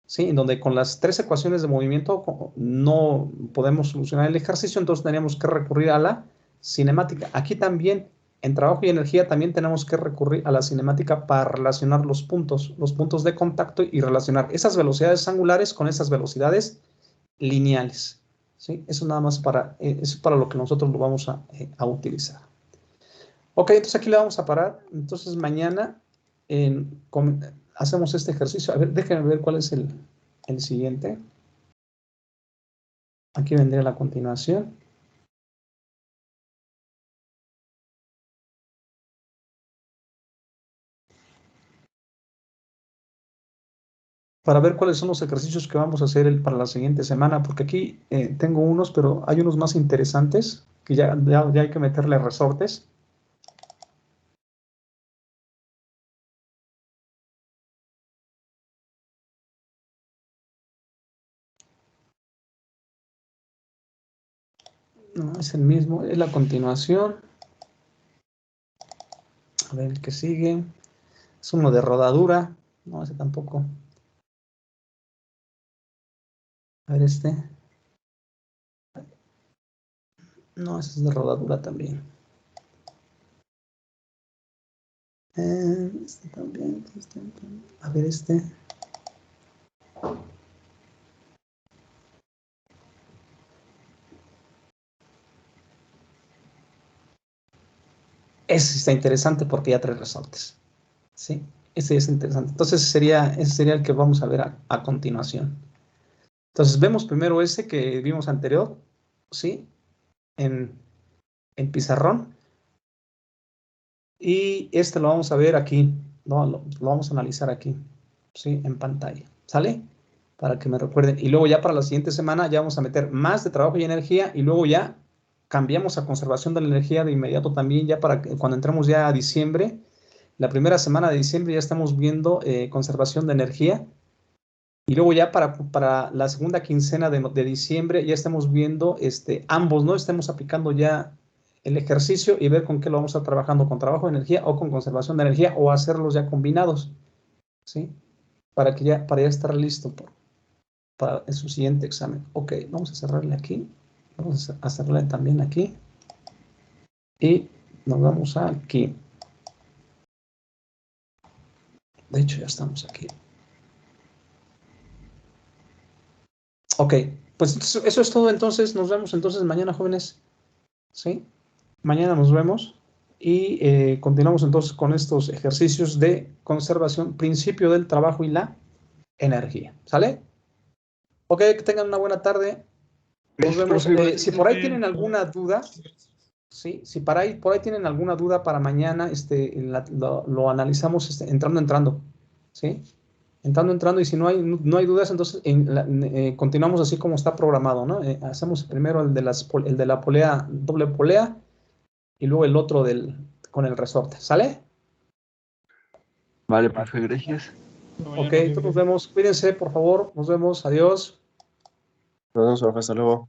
¿sí? En donde con las 3 ecuaciones de movimiento no podemos solucionar el ejercicio, entonces tenemos que recurrir a la cinemática. Aquí también, en trabajo y energía, también tenemos que recurrir a la cinemática para relacionar los puntos de contacto y relacionar esas velocidades angulares con esas velocidades lineales, ¿sí? Eso nada más eso es para lo que nosotros lo vamos a utilizar. Ok, entonces aquí le vamos a parar. Entonces mañana hacemos este ejercicio. A ver, déjenme ver cuál es el siguiente. Aquí vendría la continuación. Para ver cuáles son los ejercicios que vamos a hacer para la siguiente semana, porque aquí tengo unos, pero hay unos más interesantes que ya hay que meterle resortes. No, es el mismo, es la continuación. A ver, el que sigue. Es uno de rodadura. No, ese tampoco. A ver este. No, ese es de rodadura también. Este también. A ver este. Ese está interesante porque ya trae resortes. ¿Sí? Ese es interesante. Entonces ese sería el que vamos a ver a continuación. Entonces vemos primero ese que vimos anterior, ¿sí? En pizarrón. Y este lo vamos a ver aquí, ¿no? Lo vamos a analizar aquí, ¿sí? En pantalla, ¿sale? Para que me recuerden. Y luego ya para la siguiente semana ya vamos a meter más de trabajo y energía y luego ya cambiamos a conservación de la energía de inmediato también, ya para que cuando entremos ya a diciembre, la primera semana de diciembre ya estamos viendo conservación de energía. Y luego ya para la segunda quincena de diciembre ya estamos viendo ambos, ¿no? Estemos aplicando ya el ejercicio y ver con qué lo vamos a estar trabajando, con trabajo de energía o con conservación de energía o hacerlos ya combinados, ¿sí? Para ya estar listo para su siguiente examen. Ok, vamos a cerrarle aquí. Vamos a cerrarle también aquí. Y nos vamos aquí. De hecho, ya estamos aquí. Ok, pues eso es todo entonces. Nos vemos entonces mañana, jóvenes. ¿Sí? Mañana nos vemos y continuamos entonces con estos ejercicios de conservación, principio del trabajo y la energía. ¿Sale? Ok, que tengan una buena tarde. Nos vemos. Si por ahí tienen alguna duda, ¿sí? Si por ahí tienen alguna duda para mañana, lo analizamos entrando, ¿sí? Entrando, y si no hay dudas, entonces continuamos así como está programado, ¿no? Hacemos primero el de la polea, doble polea, y luego el otro con el resorte. ¿Sale? Vale, profe, gracias. Ok, entonces nos vemos. Cuídense, por favor. Nos vemos. Adiós. Nos vemos, profe, hasta luego.